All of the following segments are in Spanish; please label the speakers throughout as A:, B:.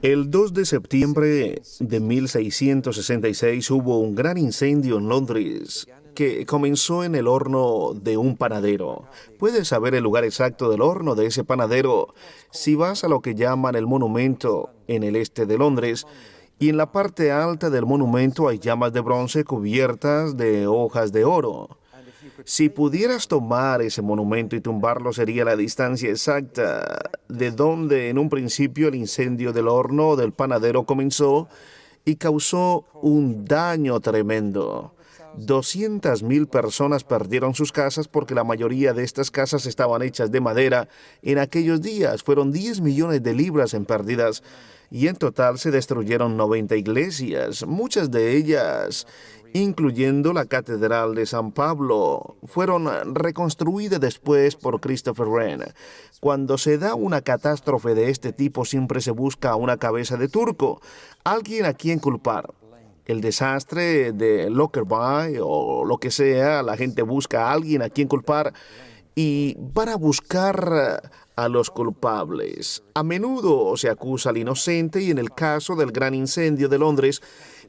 A: El 2 de septiembre de 1666 hubo un gran incendio en Londres que comenzó en el horno de un panadero. Puedes saber el lugar exacto del horno de ese panadero si vas a lo que llaman el monumento en el este de Londres, y en la parte alta del monumento hay llamas de bronce cubiertas de hojas de oro. Si pudieras tomar ese monumento y tumbarlo, sería la distancia exacta de donde en un principio el incendio del horno o del panadero comenzó y causó un daño tremendo. 200,000 personas perdieron sus casas porque la mayoría de estas casas estaban hechas de madera. En aquellos días fueron 10 millones de libras en pérdidas y en total se destruyeron 90 iglesias, muchas de ellas, incluyendo la Catedral de San Pablo, fueron reconstruidas después por Christopher Wren. Cuando se da una catástrofe de este tipo, siempre se busca una cabeza de turco, alguien a quien culpar. El desastre de Lockerbie o lo que sea, la gente busca a alguien a quien culpar y van a buscar a los culpables. A menudo se acusa al inocente y en el caso del gran incendio de Londres,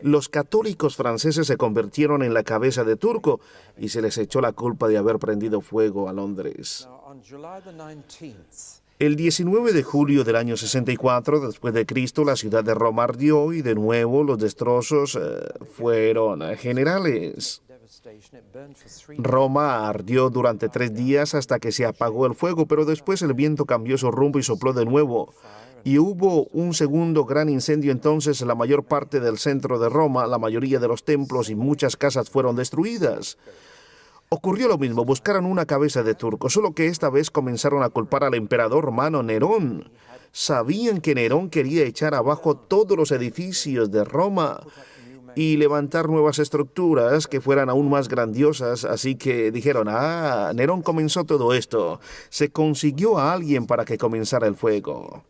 A: los católicos franceses se convirtieron en la cabeza de turco y se les echó la culpa de haber prendido fuego a Londres. El 19 de julio del año 64 después de Cristo, la ciudad de Roma ardió y de nuevo los destrozos fueron generales. Roma ardió durante 3 días hasta que se apagó el fuego, pero después el viento cambió su rumbo y sopló de nuevo. Y hubo un segundo gran incendio. Entonces la mayor parte del centro de Roma, la mayoría de los templos y muchas casas fueron destruidas. Ocurrió lo mismo, buscaron una cabeza de turco, solo que esta vez comenzaron a culpar al emperador romano Nerón. Sabían que Nerón quería echar abajo todos los edificios de Roma y levantar nuevas estructuras que fueran aún más grandiosas, así que dijeron, Nerón comenzó todo esto, se consiguió a alguien para que comenzara el fuego.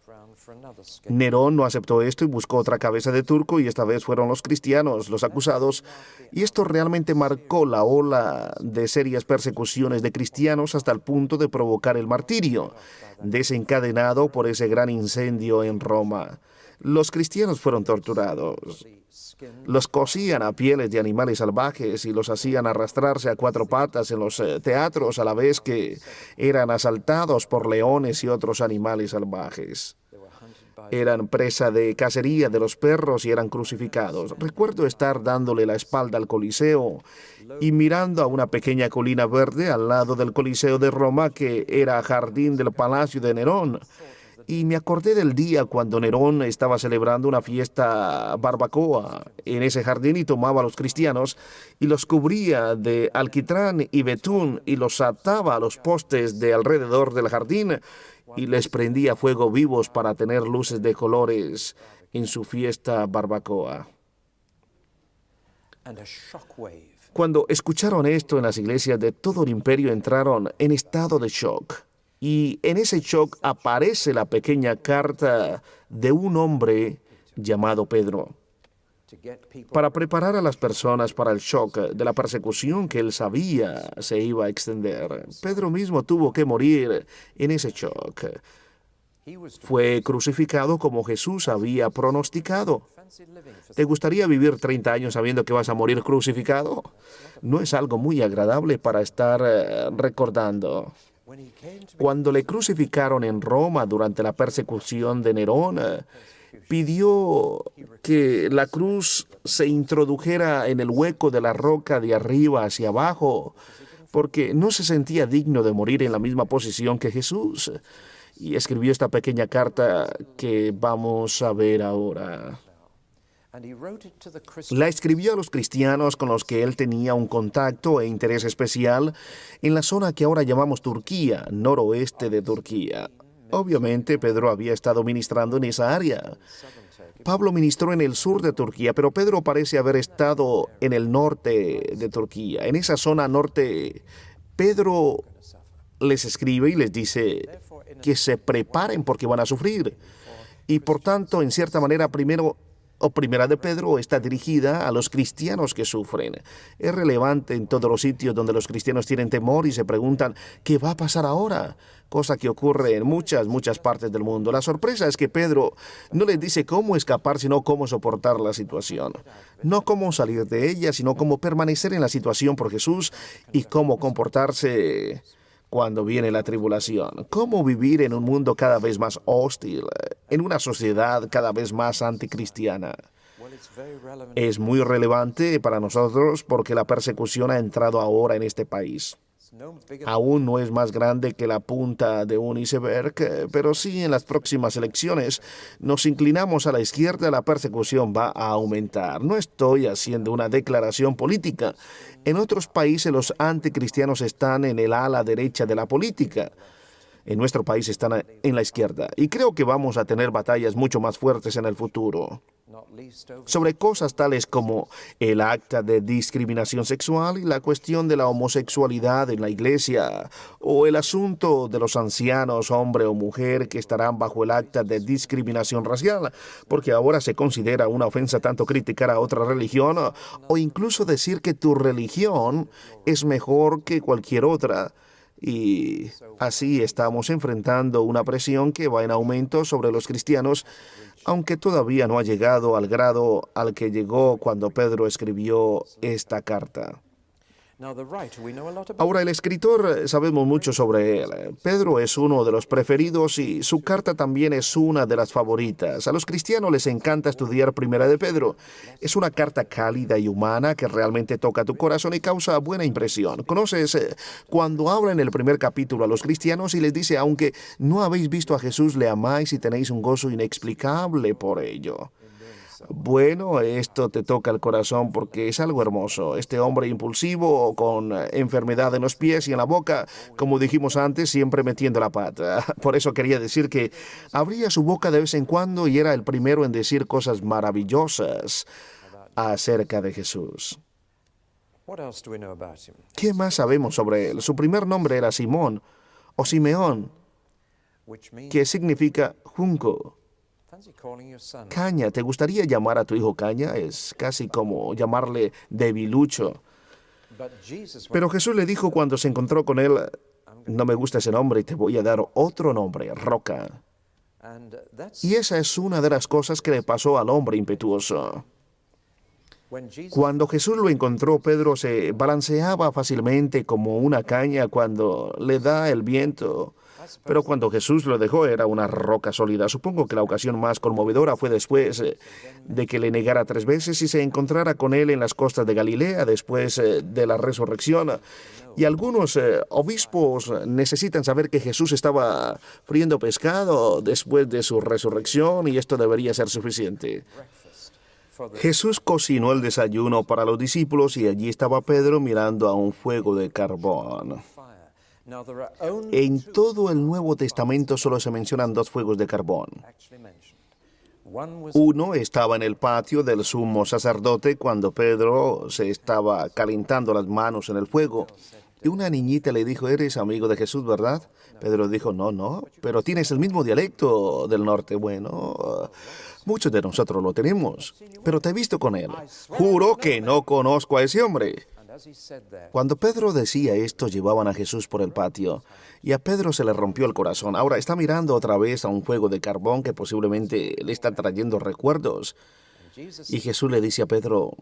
A: Nerón no aceptó esto y buscó otra cabeza de turco, y esta vez fueron los cristianos los acusados, y esto realmente marcó la ola de serias persecuciones de cristianos hasta el punto de provocar el martirio, desencadenado por ese gran incendio en Roma. Los cristianos fueron torturados. Los cosían a pieles de animales salvajes y los hacían arrastrarse a 4 patas en los teatros a la vez que eran asaltados por leones y otros animales salvajes. Eran presa de cacería de los perros y eran crucificados. Recuerdo estar dándole la espalda al Coliseo y mirando a una pequeña colina verde al lado del Coliseo de Roma que era jardín del palacio de Nerón. Y me acordé del día cuando Nerón estaba celebrando una fiesta barbacoa en ese jardín y tomaba a los cristianos y los cubría de alquitrán y betún y los ataba a los postes de alrededor del jardín y les prendía fuego vivos para tener luces de colores en su fiesta barbacoa. Cuando escucharon esto en las iglesias de todo el imperio, entraron en estado de shock. Y en ese shock aparece la pequeña carta de un hombre llamado Pedro, para preparar a las personas para el shock de la persecución que él sabía se iba a extender. Pedro mismo tuvo que morir en ese shock. Fue crucificado como Jesús había pronosticado. ¿Te gustaría vivir 30 años sabiendo que vas a morir crucificado? No es algo muy agradable para estar recordando. Cuando le crucificaron en Roma durante la persecución de Nerón, pidió que la cruz se introdujera en el hueco de la roca de arriba hacia abajo, porque no se sentía digno de morir en la misma posición que Jesús. Y escribió esta pequeña carta que vamos a ver ahora. La escribió a los cristianos con los que él tenía un contacto e interés especial en la zona que ahora llamamos Turquía, noroeste de Turquía. Obviamente, Pedro había estado ministrando en esa área. Pablo ministró en el sur de Turquía, pero Pedro parece haber estado en el norte de Turquía. En esa zona norte, Pedro les escribe y les dice que se preparen porque van a sufrir. Y por tanto, en cierta manera, primero o Primera de Pedro está dirigida a los cristianos que sufren. Es relevante en todos los sitios donde los cristianos tienen temor y se preguntan, ¿qué va a pasar ahora? Cosa que ocurre en muchas partes del mundo. La sorpresa es que Pedro no les dice cómo escapar, sino cómo soportar la situación. No cómo salir de ella, sino cómo permanecer en la situación por Jesús y cómo comportarse cuando viene la tribulación. Cómo vivir en un mundo cada vez más hostil, en una sociedad cada vez más anticristiana. Es muy relevante para nosotros porque la persecución ha entrado ahora en este país. Aún no es más grande que la punta de un iceberg, pero sí en las próximas elecciones nos inclinamos a la izquierda, la persecución va a aumentar. No estoy haciendo una declaración política. En otros países los anticristianos están en el ala derecha de la política. En nuestro país están en la izquierda. Y creo que vamos a tener batallas mucho más fuertes en el futuro. Sobre cosas tales como el acta de discriminación sexual y la cuestión de la homosexualidad en la iglesia, o el asunto de los ancianos, hombre o mujer, que estarán bajo el acta de discriminación racial, porque ahora se considera una ofensa tanto criticar a otra religión o incluso decir que tu religión es mejor que cualquier otra. Y así estamos enfrentando una presión que va en aumento sobre los cristianos, aunque todavía no ha llegado al grado al que llegó cuando Pedro escribió esta carta. Ahora, el escritor, sabemos mucho sobre él. Pedro es uno de los preferidos y su carta también es una de las favoritas. A los cristianos les encanta estudiar Primera de Pedro. Es una carta cálida y humana que realmente toca tu corazón y causa buena impresión. ¿Conoces cuando habla en el primer capítulo a los cristianos y les dice, aunque no habéis visto a Jesús, le amáis y tenéis un gozo inexplicable por ello? Bueno, esto te toca el corazón porque es algo hermoso. Este hombre impulsivo, con enfermedad en los pies y en la boca, como dijimos antes, siempre metiendo la pata. Por eso quería decir que abría su boca de vez en cuando y era el primero en decir cosas maravillosas acerca de Jesús. ¿Qué más sabemos sobre él? Su primer nombre era Simón o Simeón, que significa junco. Caña, ¿te gustaría llamar a tu hijo Caña? Es casi como llamarle debilucho. Pero Jesús le dijo cuando se encontró con él, no me gusta ese nombre y te voy a dar otro nombre, Roca. Y esa es una de las cosas que le pasó al hombre impetuoso. Cuando Jesús lo encontró, Pedro se balanceaba fácilmente como una caña cuando le da el viento. Pero cuando Jesús lo dejó era una roca sólida. Supongo que la ocasión más conmovedora fue después de que le negara 3 veces y se encontrara con él en las costas de Galilea después de la resurrección. Y algunos obispos necesitan saber que Jesús estaba friendo pescado después de su resurrección y esto debería ser suficiente. Jesús cocinó el desayuno para los discípulos y allí estaba Pedro mirando a un fuego de carbón. En todo el Nuevo Testamento solo se mencionan 2 fuegos de carbón. Uno estaba en el patio del sumo sacerdote cuando Pedro se estaba calentando las manos en el fuego. Y una niñita le dijo, ¿eres amigo de Jesús, verdad? Pedro dijo, no, pero tienes el mismo dialecto del norte. Bueno, muchos de nosotros lo tenemos, pero te he visto con él. Juro que no conozco a ese hombre. Cuando Pedro decía esto, llevaban a Jesús por el patio, y a Pedro se le rompió el corazón. Ahora está mirando otra vez a un fuego de carbón que posiblemente le está trayendo recuerdos. Y Jesús le dice a Pedro,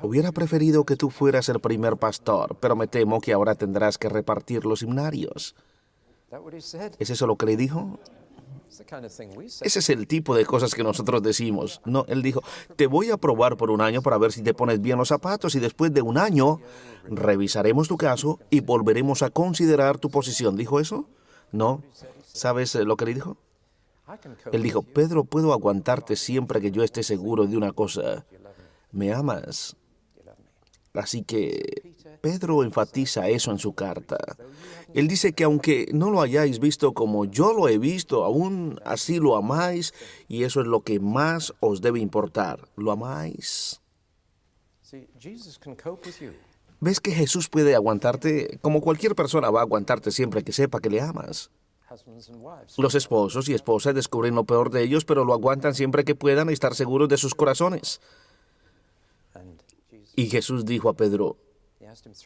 A: hubiera preferido que tú fueras el primer pastor, pero me temo que ahora tendrás que repartir los himnarios. ¿Es eso lo que le dijo? Ese es el tipo de cosas que nosotros decimos. No, él dijo, te voy a probar por 1 año para ver si te pones bien los zapatos y después de 1 año revisaremos tu caso y volveremos a considerar tu posición. ¿Dijo eso? No. ¿Sabes lo que le dijo? Él dijo, Pedro, puedo aguantarte siempre que yo esté seguro de una cosa. ¿Me amas? Así que Pedro enfatiza eso en su carta. Él dice que aunque no lo hayáis visto como yo lo he visto, aún así lo amáis, y eso es lo que más os debe importar. ¿Lo amáis? ¿Ves que Jesús puede aguantarte como cualquier persona va a aguantarte siempre que sepa que le amas? Los esposos y esposas descubren lo peor de ellos, pero lo aguantan siempre que puedan y estar seguros de sus corazones. Y Jesús dijo a Pedro,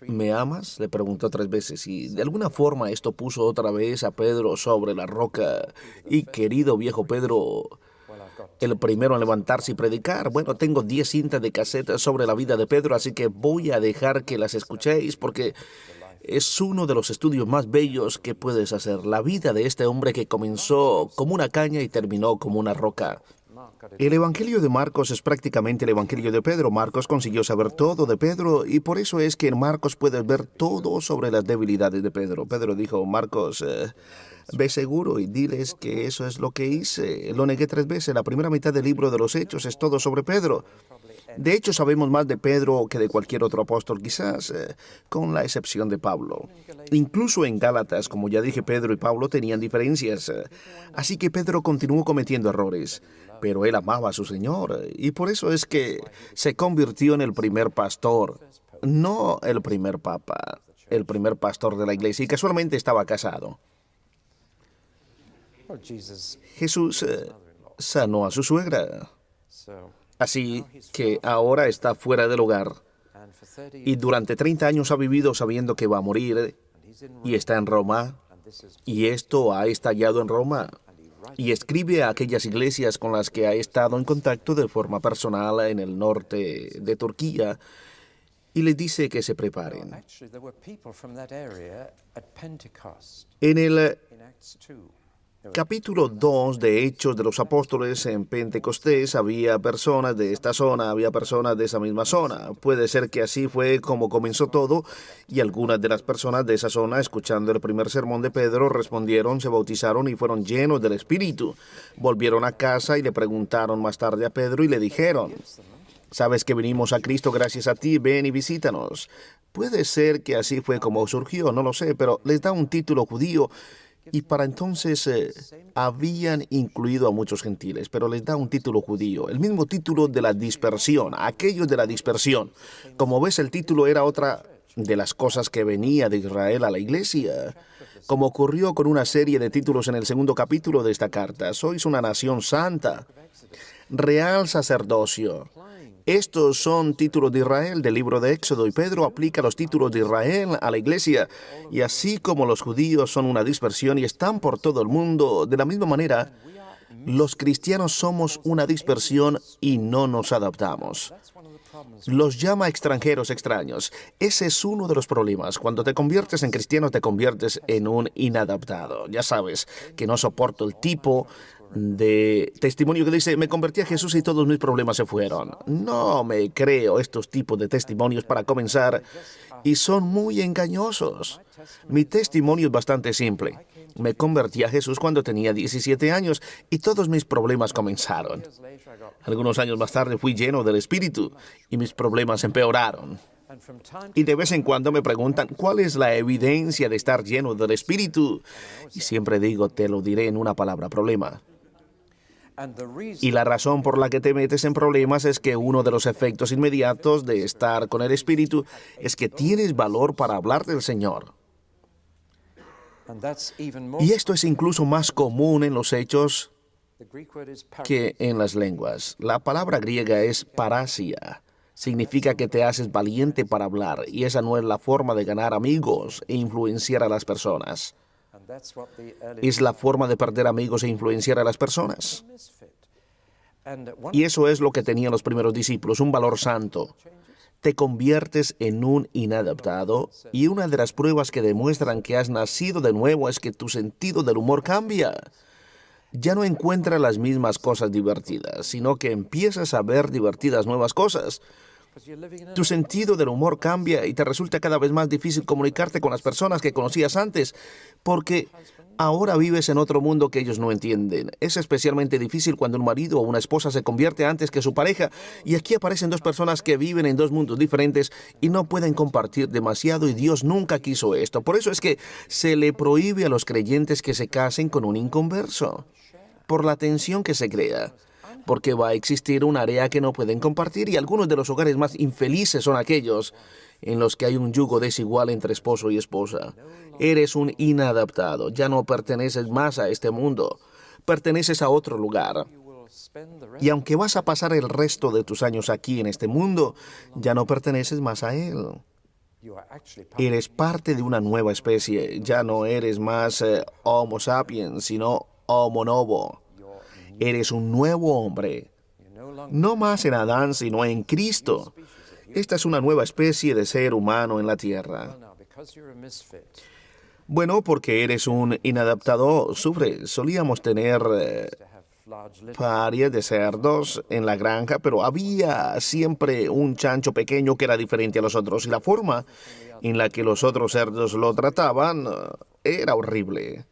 A: ¿me amas?, le preguntó 3 veces, y de alguna forma esto puso otra vez a Pedro sobre la roca. Y querido viejo Pedro, el primero en levantarse y predicar. Bueno, tengo 10 cintas de cassette sobre la vida de Pedro, así que voy a dejar que las escuchéis porque es uno de los estudios más bellos que puedes hacer. La vida de este hombre que comenzó como una caña y terminó como una roca. El Evangelio de Marcos es prácticamente el Evangelio de Pedro. Marcos consiguió saber todo de Pedro y por eso es que en Marcos puedes ver todo sobre las debilidades de Pedro. Pedro dijo, Marcos, ve seguro y diles que eso es lo que hice. Lo negué 3 veces. La primera mitad del libro de los Hechos es todo sobre Pedro. De hecho, sabemos más de Pedro que de cualquier otro apóstol, quizás, con la excepción de Pablo. Incluso en Gálatas, como ya dije, Pedro y Pablo tenían diferencias. Así que Pedro continuó cometiendo errores, pero él amaba a su Señor. Y por eso es que se convirtió en el primer pastor, no el primer papa, el primer pastor de la iglesia. Y casualmente estaba casado. Jesús sanó a su suegra. Así que ahora está fuera del hogar y durante 30 años ha vivido sabiendo que va a morir y está en Roma y esto ha estallado en Roma y escribe a aquellas iglesias con las que ha estado en contacto de forma personal en el norte de Turquía y les dice que se preparen. En el capítulo 2 de Hechos de los Apóstoles, en Pentecostés, había personas de esta zona, había personas de esa misma zona. Puede ser que así fue como comenzó todo, y algunas de las personas de esa zona, escuchando el primer sermón de Pedro, respondieron, se bautizaron y fueron llenos del Espíritu. Volvieron a casa y le preguntaron más tarde a Pedro y le dijeron, ¿sabes que vinimos a Cristo gracias a ti? Ven y visítanos. Puede ser que así fue como surgió, no lo sé, pero les da un título judío. Y para entonces habían incluido a muchos gentiles, pero les da un título judío, el mismo título de la dispersión, aquellos de la dispersión. Como ves, el título era otra de las cosas que venía de Israel a la iglesia, como ocurrió con una serie de títulos en el 2º capítulo de esta carta. Sois una nación santa, real sacerdocio. Estos son títulos de Israel del libro de Éxodo y Pedro aplica los títulos de Israel a la iglesia. Y así como los judíos son una dispersión y están por todo el mundo, de la misma manera, los cristianos somos una dispersión y no nos adaptamos. Los llama extranjeros extraños. Ese es uno de los problemas. Cuando te conviertes en cristiano, te conviertes en un inadaptado. Ya sabes que no soporto el tipo de testimonio que dice, me convertí a Jesús y todos mis problemas se fueron. No me creo estos tipos de testimonios para comenzar y son muy engañosos. Mi testimonio es bastante simple. Me convertí a Jesús cuando tenía 17 años y todos mis problemas comenzaron. Algunos años más tarde fui lleno del Espíritu y mis problemas empeoraron. Y de vez en cuando me preguntan, ¿cuál es la evidencia de estar lleno del Espíritu? Y siempre digo, te lo diré en una palabra, problema. Y la razón por la que te metes en problemas es que uno de los efectos inmediatos de estar con el Espíritu es que tienes valor para hablar del Señor. Y esto es incluso más común en los hechos que en las lenguas. La palabra griega es parasia. Significa que te haces valiente para hablar, y esa no es la forma de ganar amigos e influenciar a las personas. Es la forma de perder amigos e influenciar a las personas. Y eso es lo que tenían los primeros discípulos, un valor santo. Te conviertes en un inadaptado, y una de las pruebas que demuestran que has nacido de nuevo es que tu sentido del humor cambia. Ya no encuentras las mismas cosas divertidas, sino que empiezas a ver divertidas nuevas cosas. Tu sentido del humor cambia y te resulta cada vez más difícil comunicarte con las personas que conocías antes, porque ahora vives en otro mundo que ellos no entienden. Es especialmente difícil cuando un marido o una esposa se convierte antes que su pareja, y aquí aparecen 2 personas que viven en 2 mundos diferentes y no pueden compartir demasiado, y Dios nunca quiso esto. Por eso es que se le prohíbe a los creyentes que se casen con un inconverso, por la tensión que se crea. porque va a existir un área que no pueden compartir, y algunos de los hogares más infelices son aquellos en los que hay un yugo desigual entre esposo y esposa. Eres un inadaptado, ya no perteneces más a este mundo, perteneces a otro lugar. Y aunque vas a pasar el resto de tus años aquí en este mundo, ya no perteneces más a él. Eres parte de una nueva especie, ya no eres más Homo sapiens, sino Homo novo. Eres un nuevo hombre, no más en Adán, sino en Cristo. Esta es una nueva especie de ser humano en la tierra. Bueno, porque eres un inadaptado, sufre. Solíamos tener parias de cerdos en la granja, pero había siempre un chancho pequeño que era diferente a los otros, y la forma en la que los otros cerdos lo trataban era horrible.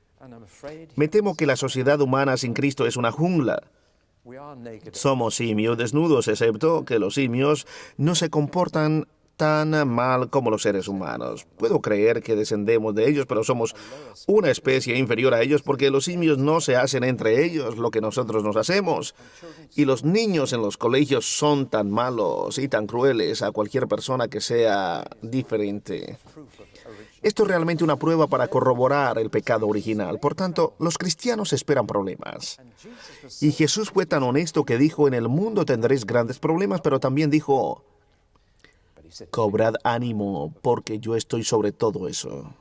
A: Me temo que la sociedad humana sin Cristo es una jungla. Somos simios desnudos, excepto que los simios no se comportan tan mal como los seres humanos. Puedo creer que descendemos de ellos, pero somos una especie inferior a ellos porque los simios no se hacen entre ellos lo que nosotros nos hacemos. Y los niños en los colegios son tan malos y tan crueles a cualquier persona que sea diferente. Esto es realmente una prueba para corroborar el pecado original. Por tanto, los cristianos esperan problemas. Y Jesús fue tan honesto que dijo, en el mundo tendréis grandes problemas, pero también dijo, cobrad ánimo, porque yo estoy sobre todo eso.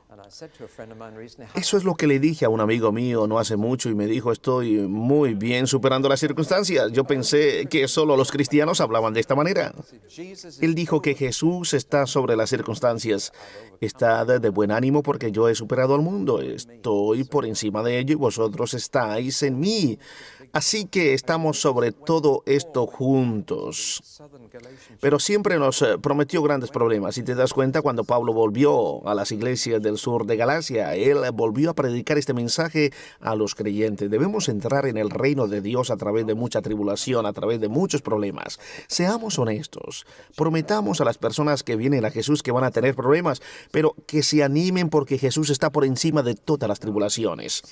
A: Eso es lo que le dije a un amigo mío no hace mucho, y me dijo, estoy muy bien superando las circunstancias. Yo pensé que solo los cristianos hablaban de esta manera. Él dijo que Jesús está sobre las circunstancias. Estad de buen ánimo porque yo he superado al mundo. Estoy por encima de ello y vosotros estáis en mí. Así que estamos sobre todo esto juntos. Pero siempre nos prometió grandes problemas. Si te das cuenta, cuando Pablo volvió a las iglesias del sur de Galacia, él volvió a predicar este mensaje a los creyentes. Debemos entrar en el reino de Dios a través de mucha tribulación, a través de muchos problemas. Seamos honestos. Prometamos a las personas que vienen a Jesús que van a tener problemas, pero que se animen porque Jesús está por encima de todas las tribulaciones.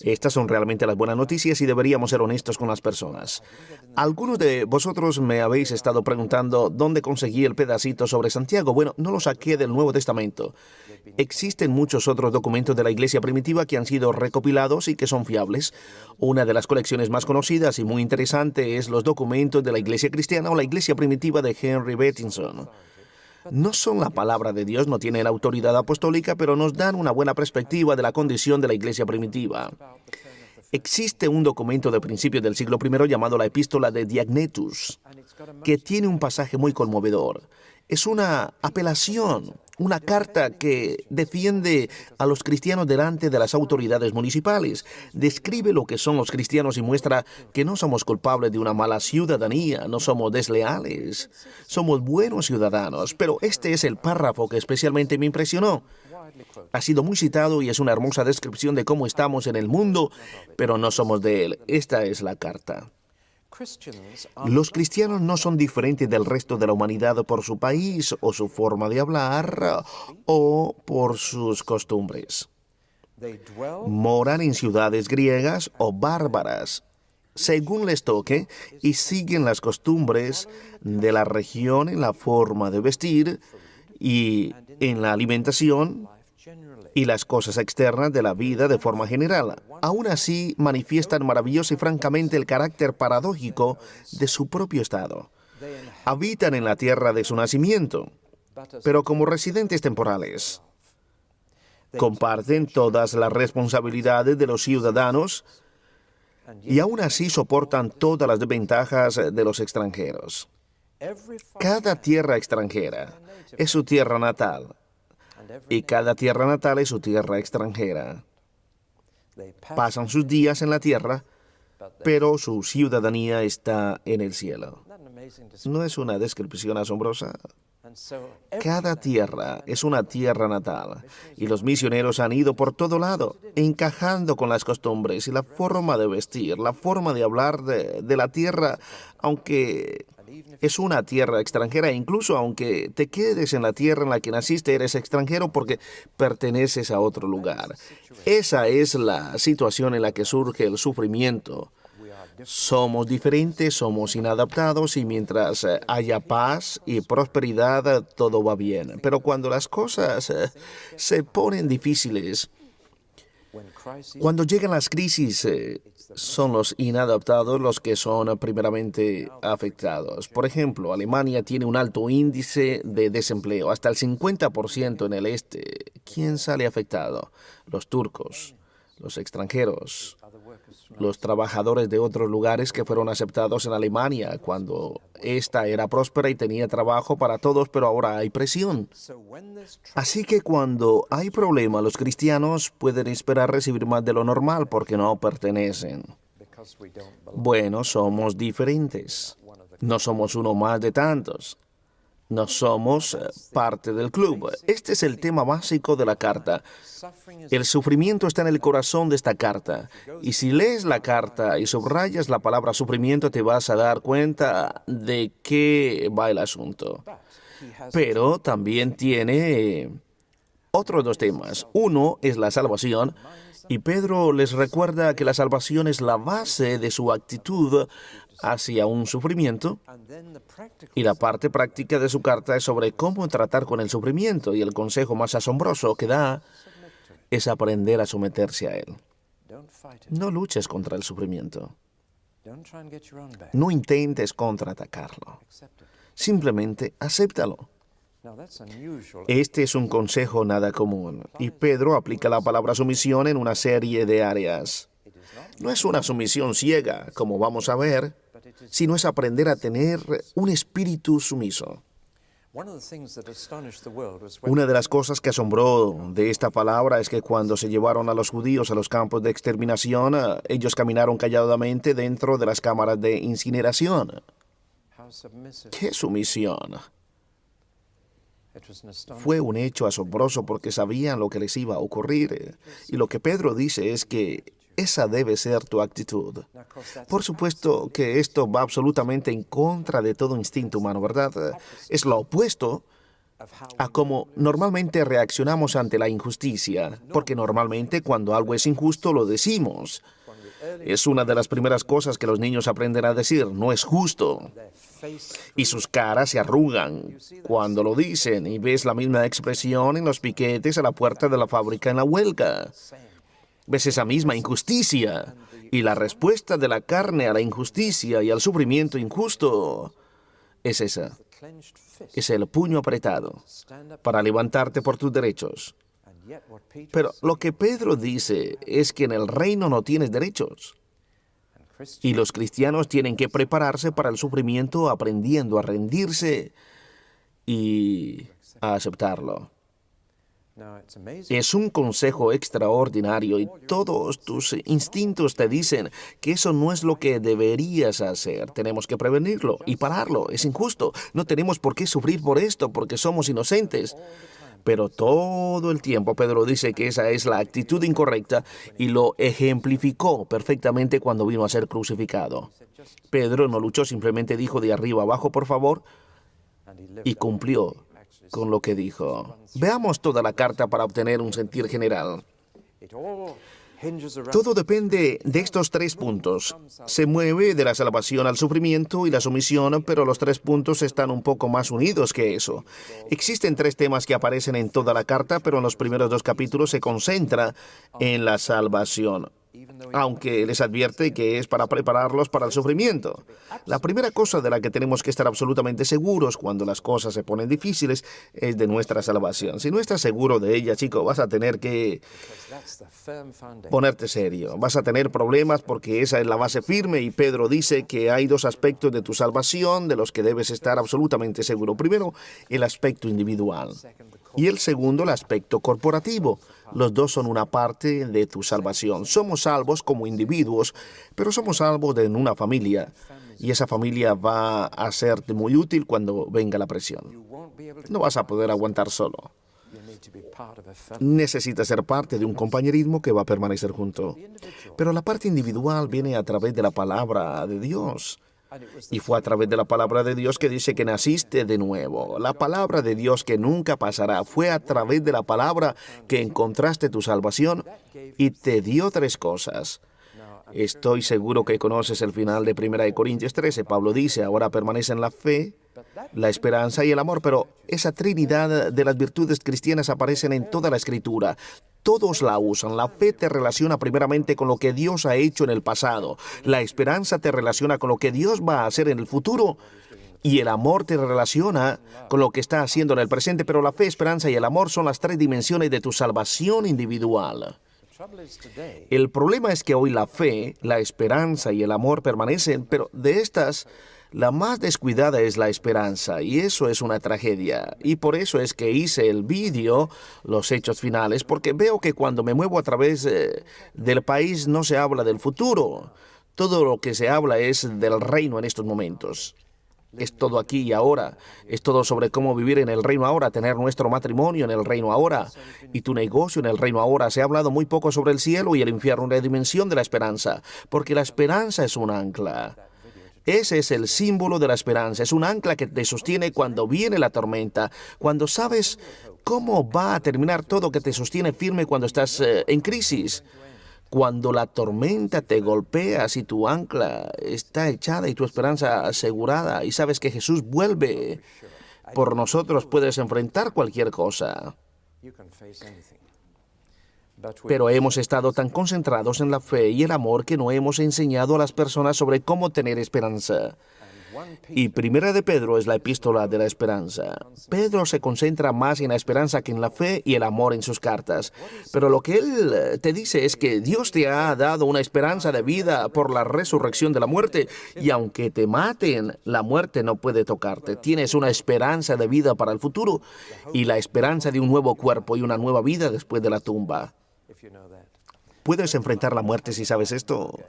A: Estas son realmente las buenas noticias y deberíamos ser honestos con las personas. Algunos de vosotros me habéis estado preguntando dónde conseguí el pedacito sobre Santiago. Bueno, no lo saqué del Nuevo Testamento. Existen muchos otros documentos de la iglesia primitiva que han sido recopilados y que son fiables. Una de las colecciones más conocidas y muy interesante es los documentos de la iglesia cristiana o la iglesia primitiva de Henry Bettinson. No son la palabra de Dios, no tienen la autoridad apostólica, pero nos dan una buena perspectiva de la condición de la iglesia primitiva. Existe un documento de principios del siglo I llamado la Epístola de Diognetus, que tiene un pasaje muy conmovedor. Es una apelación, una carta que defiende a los cristianos delante de las autoridades municipales. Describe lo que son los cristianos y muestra que no somos culpables de una mala ciudadanía, no somos desleales, somos buenos ciudadanos. Pero este es el párrafo que especialmente me impresionó. Ha sido muy citado y es una hermosa descripción de cómo estamos en el mundo, pero no somos de él. Esta es la carta. Los cristianos no son diferentes del resto de la humanidad por su país o su forma de hablar o por sus costumbres. Moran en ciudades griegas o bárbaras, según les toque, y siguen las costumbres de la región en la forma de vestir y en la alimentación y las cosas externas de la vida de forma general. Aún así, manifiestan maravilloso y francamente el carácter paradójico de su propio estado. Habitan en la tierra de su nacimiento, pero como residentes temporales. Comparten todas las responsabilidades de los ciudadanos y aún así soportan todas las desventajas de los extranjeros. Cada tierra extranjera es su tierra natal, y cada tierra natal es su tierra extranjera. Pasan sus días en la tierra, pero su ciudadanía está en el cielo. ¿No es una descripción asombrosa? Cada tierra es una tierra natal, y los misioneros han ido por todo lado, encajando con las costumbres y la forma de vestir, la forma de hablar de la tierra, aunque es una tierra extranjera, e incluso aunque te quedes en la tierra en la que naciste, eres extranjero porque perteneces a otro lugar. Esa es la situación en la que surge el sufrimiento. Somos diferentes, somos inadaptados y mientras haya paz y prosperidad, todo va bien. Pero cuando las cosas se ponen difíciles, cuando llegan las crisis, son los inadaptados los que son primeramente afectados. Por ejemplo, Alemania tiene un alto índice de desempleo, hasta el 50% en el este. ¿Quién sale afectado? Los turcos, los extranjeros, los trabajadores de otros lugares que fueron aceptados en Alemania cuando ésta era próspera y tenía trabajo para todos, pero ahora hay presión. Así que cuando hay problema, los cristianos pueden esperar recibir más de lo normal porque no pertenecen. Bueno, somos diferentes. No somos uno más de tantos. No somos parte del club. Este es el tema básico de la carta. El sufrimiento está en el corazón de esta carta. Y si lees la carta y subrayas la palabra sufrimiento, te vas a dar cuenta de qué va el asunto. Pero también tiene otros dos temas. Uno es la salvación. Y Pedro les recuerda que la salvación es la base de su actitud hacia un sufrimiento. Y la parte práctica de su carta es sobre cómo tratar con el sufrimiento. Y el consejo más asombroso que da es aprender a someterse a él. No luches contra el sufrimiento. No intentes contraatacarlo. Simplemente acéptalo. Este es un consejo nada común, y Pedro aplica la palabra sumisión en una serie de áreas. No es una sumisión ciega, como vamos a ver, sino es aprender a tener un espíritu sumiso. Una de las cosas que asombró de esta palabra es que cuando se llevaron a los judíos a los campos de exterminación, ellos caminaron calladamente dentro de las cámaras de incineración. ¡Qué sumisión! Fue un hecho asombroso porque sabían lo que les iba a ocurrir. Y lo que Pedro dice es que esa debe ser tu actitud. Por supuesto que esto va absolutamente en contra de todo instinto humano, ¿verdad? Es lo opuesto a cómo normalmente reaccionamos ante la injusticia, porque normalmente cuando algo es injusto lo decimos. Es una de las primeras cosas que los niños aprenden a decir, no es justo. Y sus caras se arrugan cuando lo dicen, y ves la misma expresión en los piquetes a la puerta de la fábrica en la huelga. Ves esa misma injusticia, y la respuesta de la carne a la injusticia y al sufrimiento injusto es esa. Es el puño apretado para levantarte por tus derechos. Pero lo que Pedro dice es que en el reino no tienes derechos. Y los cristianos tienen que prepararse para el sufrimiento aprendiendo a rendirse y a aceptarlo. Es un consejo extraordinario y todos tus instintos te dicen que eso no es lo que deberías hacer. Tenemos que prevenirlo y pararlo. Es injusto. No tenemos por qué sufrir por esto porque somos inocentes. Pero todo el tiempo Pedro dice que esa es la actitud incorrecta y lo ejemplificó perfectamente cuando vino a ser crucificado. Pedro no luchó, simplemente dijo de arriba abajo, por favor, y cumplió con lo que dijo. Veamos toda la carta para obtener un sentir general. Todo depende de estos tres puntos. Se mueve de la salvación al sufrimiento y la sumisión, pero los tres puntos están un poco más unidos que eso. Existen tres temas que aparecen en toda la carta, pero en los primeros dos capítulos se concentra en la salvación, aunque les advierte que es para prepararlos para el sufrimiento. La primera cosa de la que tenemos que estar absolutamente seguros cuando las cosas se ponen difíciles es de nuestra salvación. Si no estás seguro de ella, chico, vas a tener que ponerte serio. Vas a tener problemas porque esa es la base firme y Pedro dice que hay dos aspectos de tu salvación de los que debes estar absolutamente seguro. Primero, el aspecto individual y el segundo, el aspecto corporativo. Los dos son una parte de tu salvación. Somos salvos como individuos, pero somos salvos en una familia. Y esa familia va a serte muy útil cuando venga la presión. No vas a poder aguantar solo. Necesitas ser parte de un compañerismo que va a permanecer junto. Pero la parte individual viene a través de la palabra de Dios. Y fue a través de la palabra de Dios que dice que naciste de nuevo. La palabra de Dios que nunca pasará. Fue a través de la palabra que encontraste tu salvación y te dio tres cosas. Estoy seguro que conoces el final de 1 Corintios 13. Pablo dice, ahora permanecen la fe, la esperanza y el amor, pero esa trinidad de las virtudes cristianas aparecen en toda la Escritura. Todos la usan. La fe te relaciona primeramente con lo que Dios ha hecho en el pasado. La esperanza te relaciona con lo que Dios va a hacer en el futuro. Y el amor te relaciona con lo que está haciendo en el presente. Pero la fe, esperanza y el amor son las tres dimensiones de tu salvación individual. El problema es que hoy la fe, la esperanza y el amor permanecen, pero de estas, la más descuidada es la esperanza, y eso es una tragedia. Y por eso es que hice el vídeo, Los Hechos Finales, porque veo que cuando me muevo a través del país no se habla del futuro. Todo lo que se habla es del reino en estos momentos. Es todo aquí y ahora. Es todo sobre cómo vivir en el reino ahora, tener nuestro matrimonio en el reino ahora y tu negocio en el reino ahora. Se ha hablado muy poco sobre el cielo y el infierno, una dimensión de la esperanza, porque la esperanza es un ancla. Ese es el símbolo de la esperanza. Es un ancla que te sostiene cuando viene la tormenta, cuando sabes cómo va a terminar todo, que te sostiene firme cuando estás en crisis. Cuando la tormenta te golpea, si tu ancla está echada y tu esperanza asegurada y sabes que Jesús vuelve por nosotros, puedes enfrentar cualquier cosa. Pero hemos estado tan concentrados en la fe y el amor que no hemos enseñado a las personas sobre cómo tener esperanza. Y Primera de Pedro es la epístola de la esperanza. Pedro se concentra más en la esperanza que en la fe y el amor en sus cartas. Pero lo que él te dice es que Dios te ha dado una esperanza de vida por la resurrección de la muerte. Y aunque te maten, la muerte no puede tocarte. Tienes una esperanza de vida para el futuro y la esperanza de un nuevo cuerpo y una nueva vida después de la tumba. ¿Puedes enfrentar la muerte si sabes esto?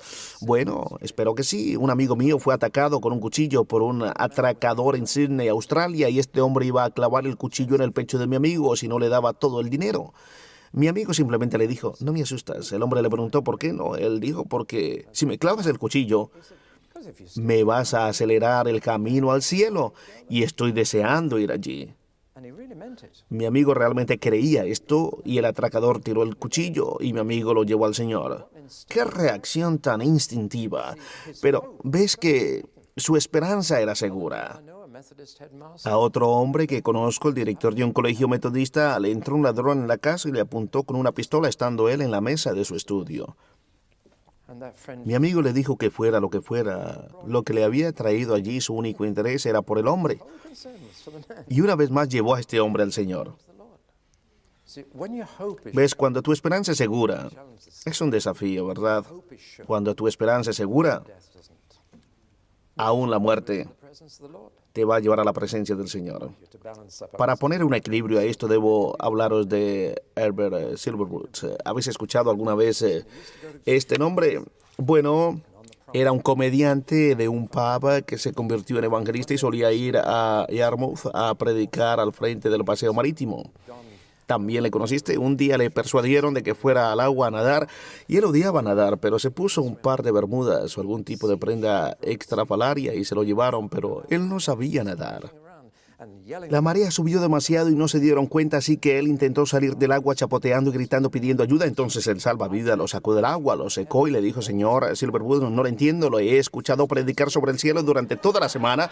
A: Bueno, espero que sí. Un amigo mío fue atacado con un cuchillo por un atracador en Sydney, Australia, y este hombre iba a clavar el cuchillo en el pecho de mi amigo si no le daba todo el dinero. Mi amigo simplemente le dijo, no me asustas. El hombre le preguntó por qué no. Él dijo, porque si me clavas el cuchillo, me vas a acelerar el camino al cielo y estoy deseando ir allí. Mi amigo realmente creía esto y el atracador tiró el cuchillo y mi amigo lo llevó al Señor. ¡Qué reacción tan instintiva! Pero ves que su esperanza era segura. A otro hombre que conozco, el director de un colegio metodista, le entró un ladrón en la casa y le apuntó con una pistola estando él en la mesa de su estudio. Mi amigo le dijo que fuera lo que fuera, lo que le había traído allí, su único interés era por el hombre. Y una vez más llevó a este hombre al Señor. ¿Ves? Cuando tu esperanza es segura, es un desafío, ¿verdad? Cuando tu esperanza es segura, aún la muerte te va a llevar a la presencia del Señor. Para poner un equilibrio a esto, debo hablaros de Herbert Silverwood. ¿Habéis escuchado alguna vez este nombre? Bueno, era un comediante de un pub que se convirtió en evangelista y solía ir a Yarmouth a predicar al frente del paseo marítimo. También le conociste. Un día le persuadieron de que fuera al agua a nadar y él odiaba nadar, pero se puso un par de bermudas o algún tipo de prenda extrafalaria y se lo llevaron, pero él no sabía nadar. La marea subió demasiado y no se dieron cuenta, así que él intentó salir del agua chapoteando y gritando pidiendo ayuda. Entonces el salvavidas lo sacó del agua, lo secó y le dijo, señor Silverwood, no lo entiendo, lo he escuchado predicar sobre el cielo durante toda la semana.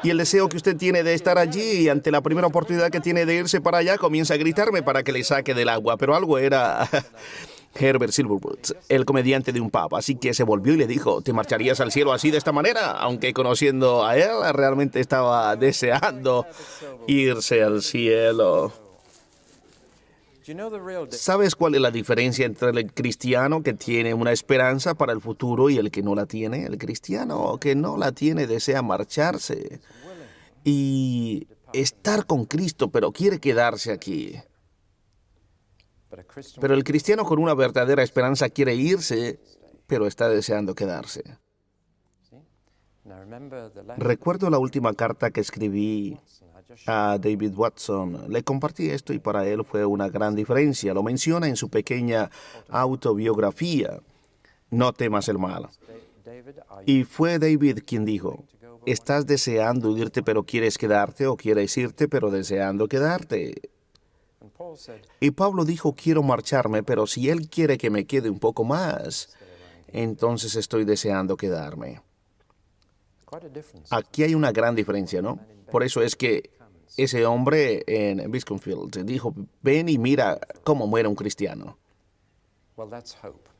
A: Y el deseo que usted tiene de estar allí y ante la primera oportunidad que tiene de irse para allá, comienza a gritarme para que le saque del agua. Pero algo era Herbert Silverwood, el comediante de un pub. Así que se volvió y le dijo, ¿te marcharías al cielo así de esta manera? Aunque conociendo a él, realmente estaba deseando irse al cielo. ¿Sabes cuál es la diferencia entre el cristiano que tiene una esperanza para el futuro y el que no la tiene? El cristiano que no la tiene desea marcharse y estar con Cristo, pero quiere quedarse aquí. Pero el cristiano con una verdadera esperanza quiere irse, pero está deseando quedarse. Recuerdo la última carta que escribí a David Watson. Le compartí esto y para él fue una gran diferencia. Lo menciona en su pequeña autobiografía, No temas el mal. Y fue David quien dijo, ¿estás deseando irte pero quieres quedarte o quieres irte pero deseando quedarte? Y Pablo dijo, quiero marcharme, pero si él quiere que me quede un poco más, entonces estoy deseando quedarme. Aquí hay una gran diferencia, ¿no? Por eso es que ese hombre en Beaconsfield dijo, ven y mira cómo muere un cristiano,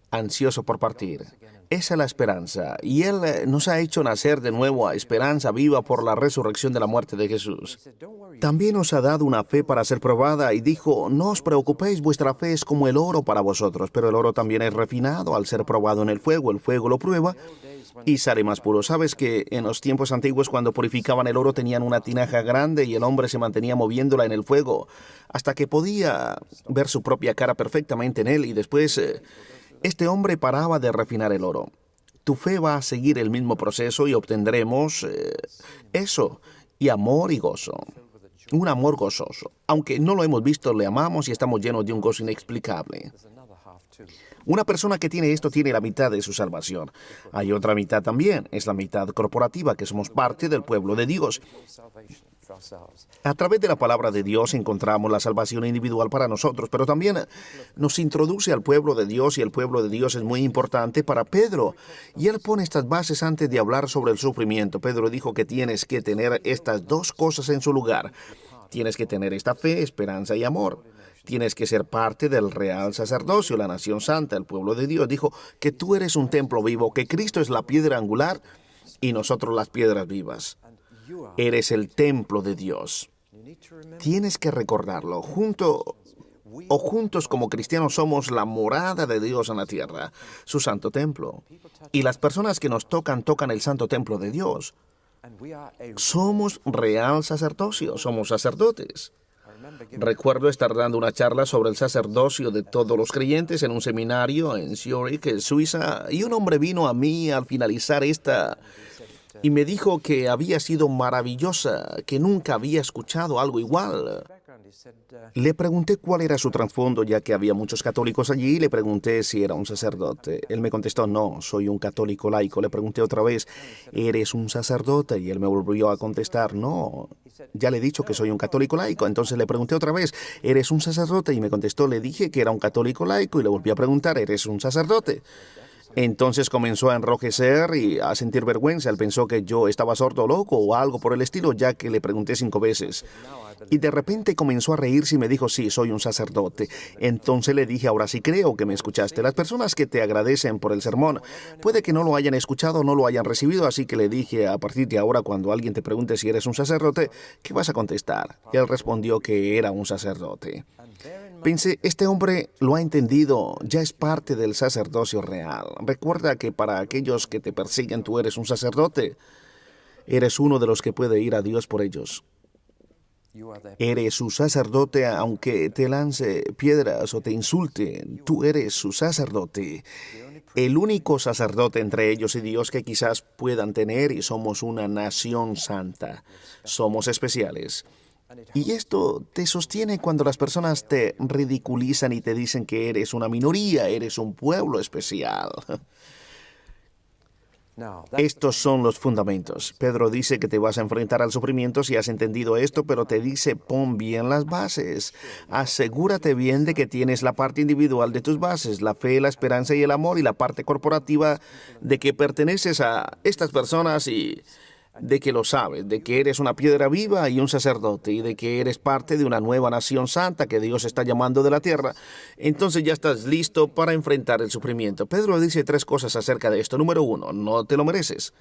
A: ansioso por partir. Esa es la esperanza. Y Él nos ha hecho nacer de nuevo a esperanza viva por la resurrección de la muerte de Jesús. También nos ha dado una fe para ser probada y dijo, no os preocupéis, vuestra fe es como el oro para vosotros, pero el oro también es refinado al ser probado en el fuego lo prueba y sale más puro. ¿Sabes que en los tiempos antiguos cuando purificaban el oro tenían una tinaja grande y el hombre se mantenía moviéndola en el fuego hasta que podía ver su propia cara perfectamente en él y después este hombre paraba de refinar el oro? Tu fe va a seguir el mismo proceso y obtendremos eso, y amor y gozo. Un amor gozoso. Aunque no lo hemos visto, le amamos y estamos llenos de un gozo inexplicable. Una persona que tiene esto tiene la mitad de su salvación. Hay otra mitad también, es la mitad corporativa, que somos parte del pueblo de Dios. A través de la palabra de Dios encontramos la salvación individual para nosotros, pero también nos introduce al pueblo de Dios y el pueblo de Dios es muy importante para Pedro. Y él pone estas bases antes de hablar sobre el sufrimiento. Pedro dijo que tienes que tener estas dos cosas en su lugar. Tienes que tener esta fe, esperanza y amor. Tienes que ser parte del real sacerdocio, la nación santa, el pueblo de Dios. Dijo que tú eres un templo vivo, que Cristo es la piedra angular y nosotros las piedras vivas. Eres el templo de Dios. Tienes que recordarlo. Juntos como cristianos somos la morada de Dios en la tierra, su santo templo. Y las personas que nos tocan el santo templo de Dios. Somos real sacerdocio, somos sacerdotes. Recuerdo estar dando una charla sobre el sacerdocio de todos los creyentes en un seminario en Zurich, Suiza, y un hombre vino a mí al finalizar y me dijo que había sido maravillosa, que nunca había escuchado algo igual. Le pregunté cuál era su trasfondo, ya que había muchos católicos allí, y le pregunté si era un sacerdote. Él me contestó, no, soy un católico laico. Le pregunté otra vez, ¿eres un sacerdote? Y él me volvió a contestar, no, ya le he dicho que soy un católico laico. Entonces le pregunté otra vez, ¿eres un sacerdote? Y me contestó, le dije que era un católico laico, y le volví a preguntar, ¿eres un sacerdote? Entonces comenzó a enrojecer y a sentir vergüenza. Él pensó que yo estaba sordo o loco o algo por el estilo, ya que le pregunté 5 veces. Y de repente comenzó a reírse y me dijo, sí, soy un sacerdote. Entonces le dije, ahora sí creo que me escuchaste. Las personas que te agradecen por el sermón, puede que no lo hayan escuchado o no lo hayan recibido, así que le dije, a partir de ahora, cuando alguien te pregunte si eres un sacerdote, ¿qué vas a contestar? Y él respondió que era un sacerdote. Pensé, este hombre lo ha entendido, ya es parte del sacerdocio real. Recuerda que para aquellos que te persiguen tú eres un sacerdote. Eres uno de los que puede ir a Dios por ellos. Eres su sacerdote aunque te lance piedras o te insulte. Tú eres su sacerdote. El único sacerdote entre ellos y Dios que quizás puedan tener, y somos una nación santa. Somos especiales. Y esto te sostiene cuando las personas te ridiculizan y te dicen que eres una minoría, eres un pueblo especial. Estos son los fundamentos. Pedro dice que te vas a enfrentar al sufrimiento si has entendido esto, pero te dice, pon bien las bases. Asegúrate bien de que tienes la parte individual de tus bases, la fe, la esperanza y el amor, y la parte corporativa de que perteneces a estas personas y de que lo sabes, de que eres una piedra viva y un sacerdote, y de que eres parte de una nueva nación santa que Dios está llamando de la tierra. Entonces ya estás listo para enfrentar el sufrimiento. Pedro dice 3 cosas acerca de esto. Número 1, no te lo mereces.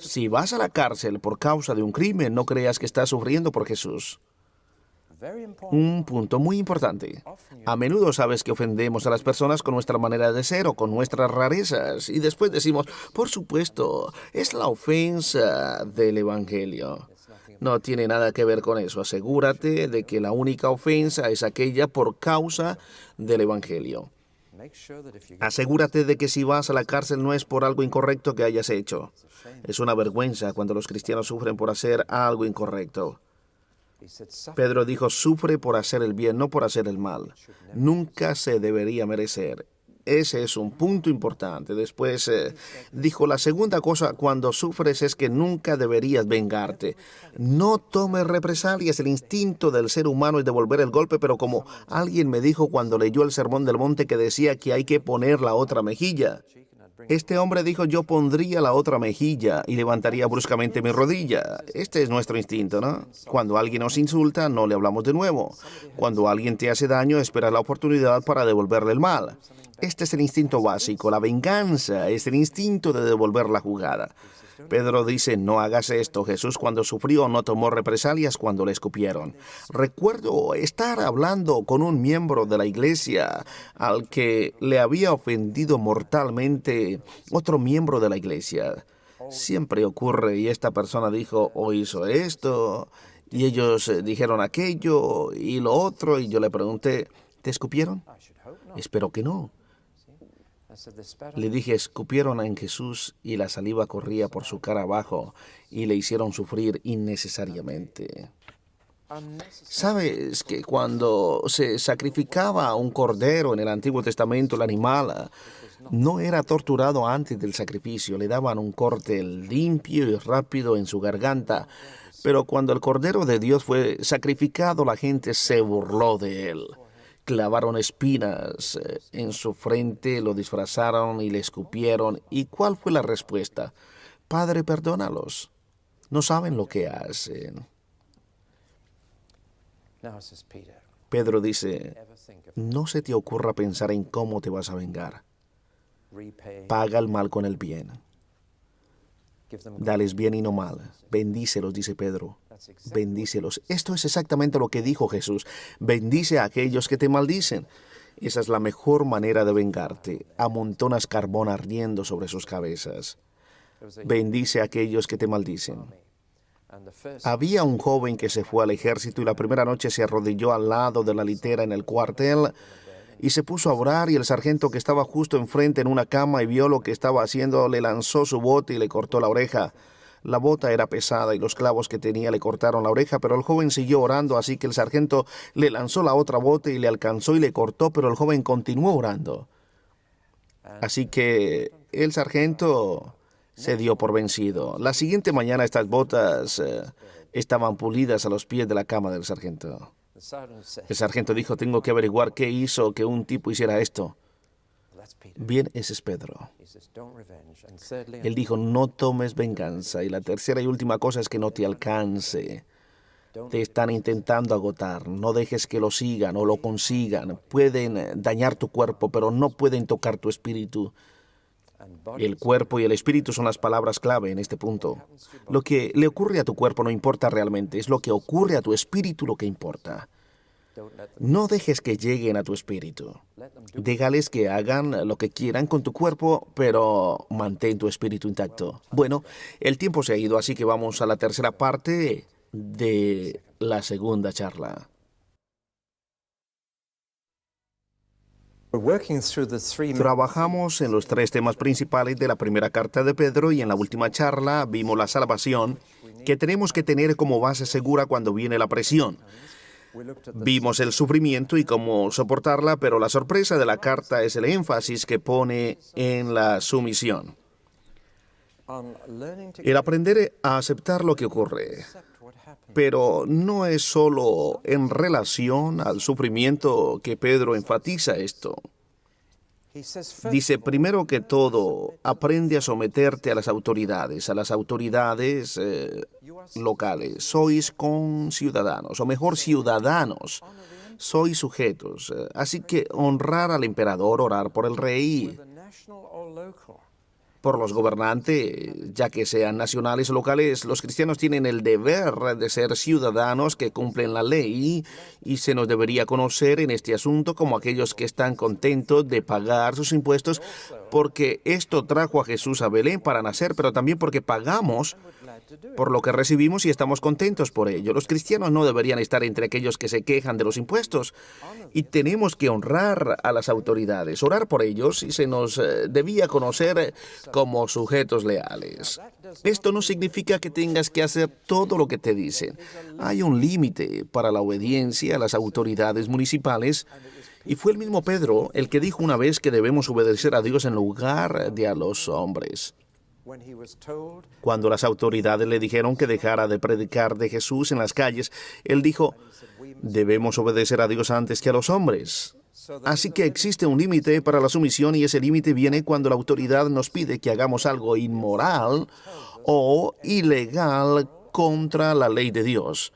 A: Si vas a la cárcel por causa de un crimen, no creas que estás sufriendo por Jesús. Un punto muy importante. A menudo sabes que ofendemos a las personas con nuestra manera de ser o con nuestras rarezas, y después decimos, por supuesto, es la ofensa del Evangelio. No tiene nada que ver con eso. Asegúrate de que la única ofensa es aquella por causa del Evangelio. Asegúrate de que si vas a la cárcel no es por algo incorrecto que hayas hecho. Es una vergüenza cuando los cristianos sufren por hacer algo incorrecto. Pedro dijo, sufre por hacer el bien, no por hacer el mal. Nunca se debería merecer. ese es un punto importante. Después dijo, la segunda cosa cuando sufres es que nunca deberías vengarte. No tomes represalias. El instinto del ser humano es devolver el golpe, pero como alguien me dijo cuando leyó el Sermón del Monte que decía que hay que poner la otra mejilla. Este hombre dijo, yo pondría la otra mejilla y levantaría bruscamente mi rodilla. Este es nuestro instinto, ¿no? Cuando alguien nos insulta, no le hablamos de nuevo. Cuando alguien te hace daño, esperas la oportunidad para devolverle el mal. Este es el instinto básico. La venganza es el instinto de devolver la jugada. Pedro dice, no hagas esto. Jesús cuando sufrió no tomó represalias cuando le escupieron. Recuerdo estar hablando con un miembro de la iglesia al que le había ofendido mortalmente otro miembro de la iglesia. Siempre ocurre y esta persona dijo, o hizo esto, y ellos dijeron aquello y lo otro, y yo le pregunté, ¿te escupieron? Espero que no. Le dije, escupieron en Jesús y la saliva corría por su cara abajo y le hicieron sufrir innecesariamente. ¿Sabes que cuando se sacrificaba un cordero en el Antiguo Testamento, el animal no era torturado antes del sacrificio? Le daban un corte limpio y rápido en su garganta. Pero cuando el Cordero de Dios fue sacrificado, la gente se burló de él. Clavaron espinas en su frente, lo disfrazaron y le escupieron. ¿Y cuál fue la respuesta? Padre, perdónalos. No saben lo que hacen. Pedro dice, no se te ocurra pensar en cómo te vas a vengar. Paga el mal con el bien. Dales bien y no mal. Bendícelos, dice Pedro. Bendícelos. Esto es exactamente lo que dijo Jesús. Bendice a aquellos que te maldicen. Esa es la mejor manera de vengarte. Amontonas carbón ardiendo sobre sus cabezas. Bendice a aquellos que te maldicen. Había un joven que se fue al ejército y la primera noche se arrodilló al lado de la litera en el cuartel y se puso a orar, y el sargento que estaba justo enfrente en una cama y vio lo que estaba haciendo, le lanzó su bota y le cortó la oreja. La bota era pesada y los clavos que tenía le cortaron la oreja, pero el joven siguió orando, así que el sargento le lanzó la otra bota y le alcanzó y le cortó, pero el joven continuó orando. Así que el sargento se dio por vencido. La siguiente mañana estas botas estaban pulidas a los pies de la cama del sargento. El sargento dijo, tengo que averiguar qué hizo que un tipo hiciera esto. Bien, ese es Pedro. Él dijo, no tomes venganza. Y la tercera y última cosa es que no te alcance. Te están intentando agotar. No dejes que lo sigan o lo consigan. Pueden dañar tu cuerpo, pero no pueden tocar tu espíritu. El cuerpo y el espíritu son las palabras clave en este punto. Lo que le ocurre a tu cuerpo no importa realmente. Es lo que ocurre a tu espíritu lo que importa. No dejes que lleguen a tu espíritu. Déjales que hagan lo que quieran con tu cuerpo, pero mantén tu espíritu intacto. Bueno, el tiempo se ha ido, así que vamos a la tercera parte de la segunda charla. Trabajamos en los tres temas principales de la primera carta de Pedro y en la última charla vimos la salvación que tenemos que tener como base segura cuando viene la presión. Vimos el sufrimiento y cómo soportarla, pero la sorpresa de la carta es el énfasis que pone en la sumisión. El aprender a aceptar lo que ocurre. Pero no es solo en relación al sufrimiento que Pedro enfatiza esto. Dice, primero que todo, aprende a someterte a las autoridades locales. Sois conciudadanos, o mejor, ciudadanos. Sois sujetos. Así que honrar al emperador, orar por el rey, por los gobernantes, ya que sean nacionales o locales. Los cristianos tienen el deber de ser ciudadanos que cumplen la ley y se nos debería conocer en este asunto como aquellos que están contentos de pagar sus impuestos, porque esto trajo a Jesús a Belén para nacer, pero también porque pagamos por lo que recibimos y estamos contentos por ello. Los cristianos no deberían estar entre aquellos que se quejan de los impuestos y tenemos que honrar a las autoridades, orar por ellos y se nos debía conocer como sujetos leales. Esto no significa que tengas que hacer todo lo que te dicen. Hay un límite para la obediencia a las autoridades municipales Y fue el mismo Pedro el que dijo una vez que debemos obedecer a Dios en lugar de a los hombres. Cuando las autoridades le dijeron que dejara de predicar de Jesús en las calles, él dijo, debemos obedecer a Dios antes que a los hombres. Así que existe un límite para la sumisión y ese límite viene cuando la autoridad nos pide que hagamos algo inmoral o ilegal contra la ley de Dios.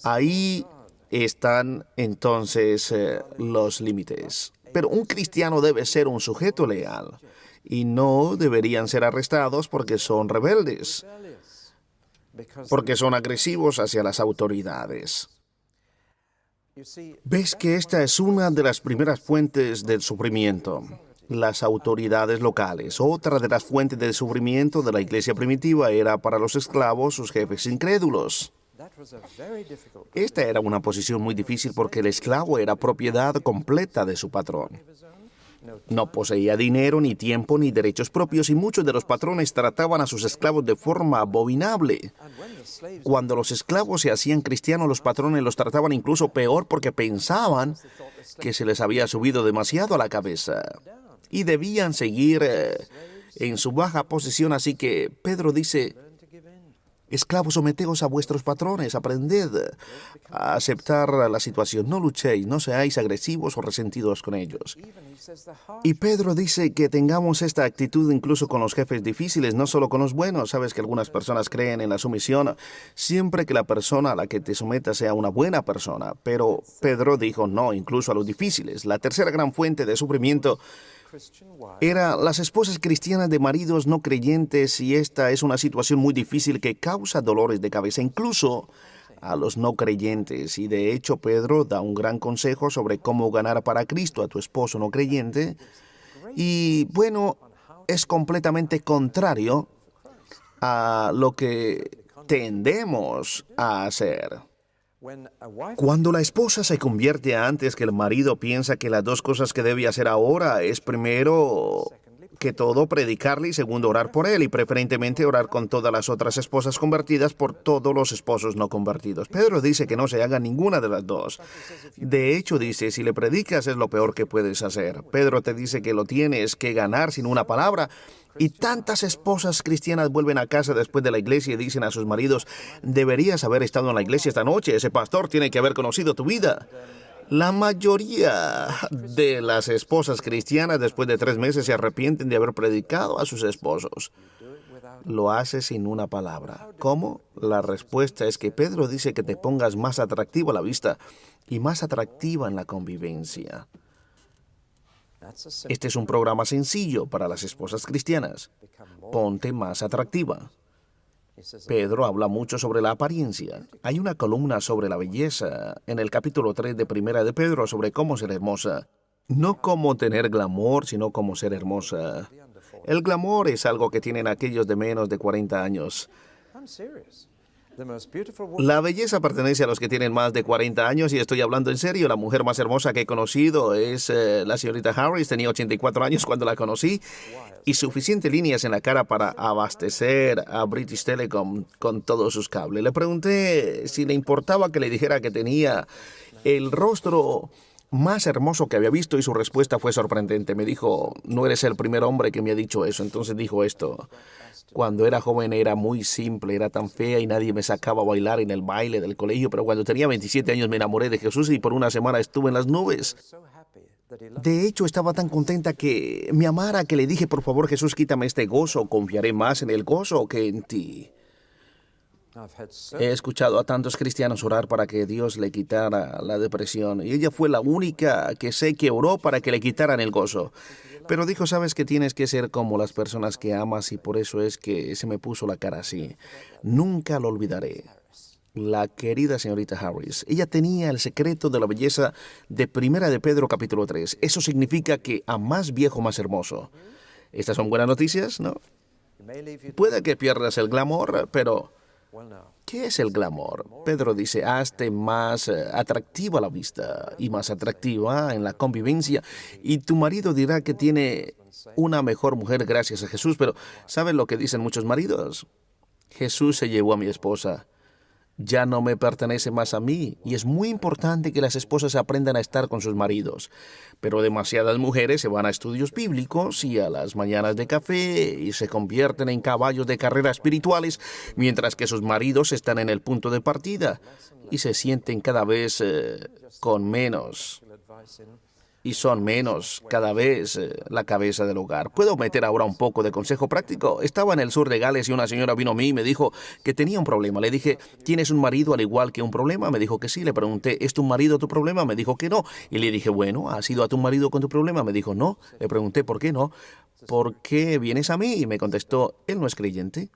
A: Ahí están entonces los límites. Pero un cristiano debe ser un sujeto leal y no deberían ser arrestados porque son rebeldes, porque son agresivos hacia las autoridades. ¿Ves que esta es una de las primeras fuentes del sufrimiento? Las autoridades locales. Otra de las fuentes del sufrimiento de la iglesia primitiva era para los esclavos sus jefes incrédulos. Esta era una posición muy difícil porque el esclavo era propiedad completa de su patrón. No poseía dinero, ni tiempo, ni derechos propios, y muchos de los patrones trataban a sus esclavos de forma abominable. Cuando los esclavos se hacían cristianos, los patrones los trataban incluso peor porque pensaban que se les había subido demasiado a la cabeza y debían seguir en su baja posición. Así que Pedro dice, esclavos, someteos a vuestros patrones, aprended a aceptar la situación, no luchéis, no seáis agresivos o resentidos con ellos. Y Pedro dice que tengamos esta actitud incluso con los jefes difíciles, no solo con los buenos. Sabes que algunas personas creen en la sumisión siempre que la persona a la que te sometas sea una buena persona, pero Pedro dijo no, incluso a los difíciles. La tercera gran fuente de sufrimiento era las esposas cristianas de maridos no creyentes, y esta es una situación muy difícil que causa dolores de cabeza incluso a los no creyentes. Y de hecho Pedro da un gran consejo sobre cómo ganar para Cristo a tu esposo no creyente. Y bueno, es completamente contrario a lo que tendemos a hacer. Cuando la esposa se convierte antes que el marido, piensa que las dos cosas que debe hacer ahora es primero que todo predicarle y segundo orar por él, y preferentemente orar con todas las otras esposas convertidas por todos los esposos no convertidos. Pedro dice que no se haga ninguna de las dos. De hecho, dice, si le predicas es lo peor que puedes hacer. Pedro te dice que lo tienes que ganar sin una palabra. Y tantas esposas cristianas vuelven a casa después de la iglesia y dicen a sus maridos, deberías haber estado en la iglesia esta noche, ese pastor tiene que haber conocido tu vida. La mayoría de las esposas cristianas después de 3 meses se arrepienten de haber predicado a sus esposos. Lo hace sin una palabra. ¿Cómo? La respuesta es que Pedro dice que te pongas más atractivo a la vista y más atractiva en la convivencia. Este es un programa sencillo para las esposas cristianas. Ponte más atractiva. Pedro habla mucho sobre la apariencia. Hay una columna sobre la belleza en el capítulo 3 de Primera de Pedro sobre cómo ser hermosa. No cómo tener glamour, sino cómo ser hermosa. El glamour es algo que tienen aquellos de menos de 40 años. La belleza pertenece a los que tienen más de 40 años y estoy hablando en serio. La mujer más hermosa que he conocido es la señorita Harris. Tenía 84 años cuando la conocí y suficientes líneas en la cara para abastecer a British Telecom con todos sus cables. Le pregunté si le importaba que le dijera que tenía el rostro más hermoso que había visto y su respuesta fue sorprendente. Me dijo, no eres el primer hombre que me ha dicho eso. Entonces dijo esto. Cuando era joven era muy simple, era tan fea y nadie me sacaba a bailar en el baile del colegio, pero cuando tenía 27 años me enamoré de Jesús y por una semana estuve en las nubes. De hecho, estaba tan contenta que me amara que le dije, por favor, Jesús, quítame este gozo, confiaré más en el gozo que en ti. He escuchado a tantos cristianos orar para que Dios le quitara la depresión y ella fue la única que sé que oró para que le quitaran el gozo. Pero dijo, sabes que tienes que ser como las personas que amas y por eso es que se me puso la cara así. Nunca lo olvidaré. La querida señorita Harris, ella tenía el secreto de la belleza de Primera de Pedro capítulo 3. Eso significa que a más viejo, más hermoso. Estas son buenas noticias, ¿no? Puede que pierdas el glamour, pero ¿qué es el glamour? Pedro dice, hazte más atractiva a la vista y más atractiva en la convivencia. Y tu marido dirá que tiene una mejor mujer gracias a Jesús. Pero ¿saben lo que dicen muchos maridos? Jesús se llevó a mi esposa. ya no me pertenece más a mí. Y es muy importante que las esposas aprendan a estar con sus maridos. Pero demasiadas mujeres se van a estudios bíblicos y a las mañanas de café y se convierten en caballos de carrera espirituales, mientras que sus maridos están en el punto de partida y se sienten cada vez con menos. Y son menos cada vez la cabeza del hogar. ¿Puedo meter ahora un poco de consejo práctico? Estaba en el sur de Gales y una señora vino a mí y me dijo que tenía un problema. Le dije, ¿tienes un marido al igual que un problema? Me dijo que sí. Le pregunté, ¿es tu marido tu problema? Me dijo que no. Y le dije, bueno, ¿has ido a tu marido con tu problema? Me dijo, no. Le pregunté, ¿por qué no? ¿Por qué vienes a mí? Y me contestó, él no es creyente.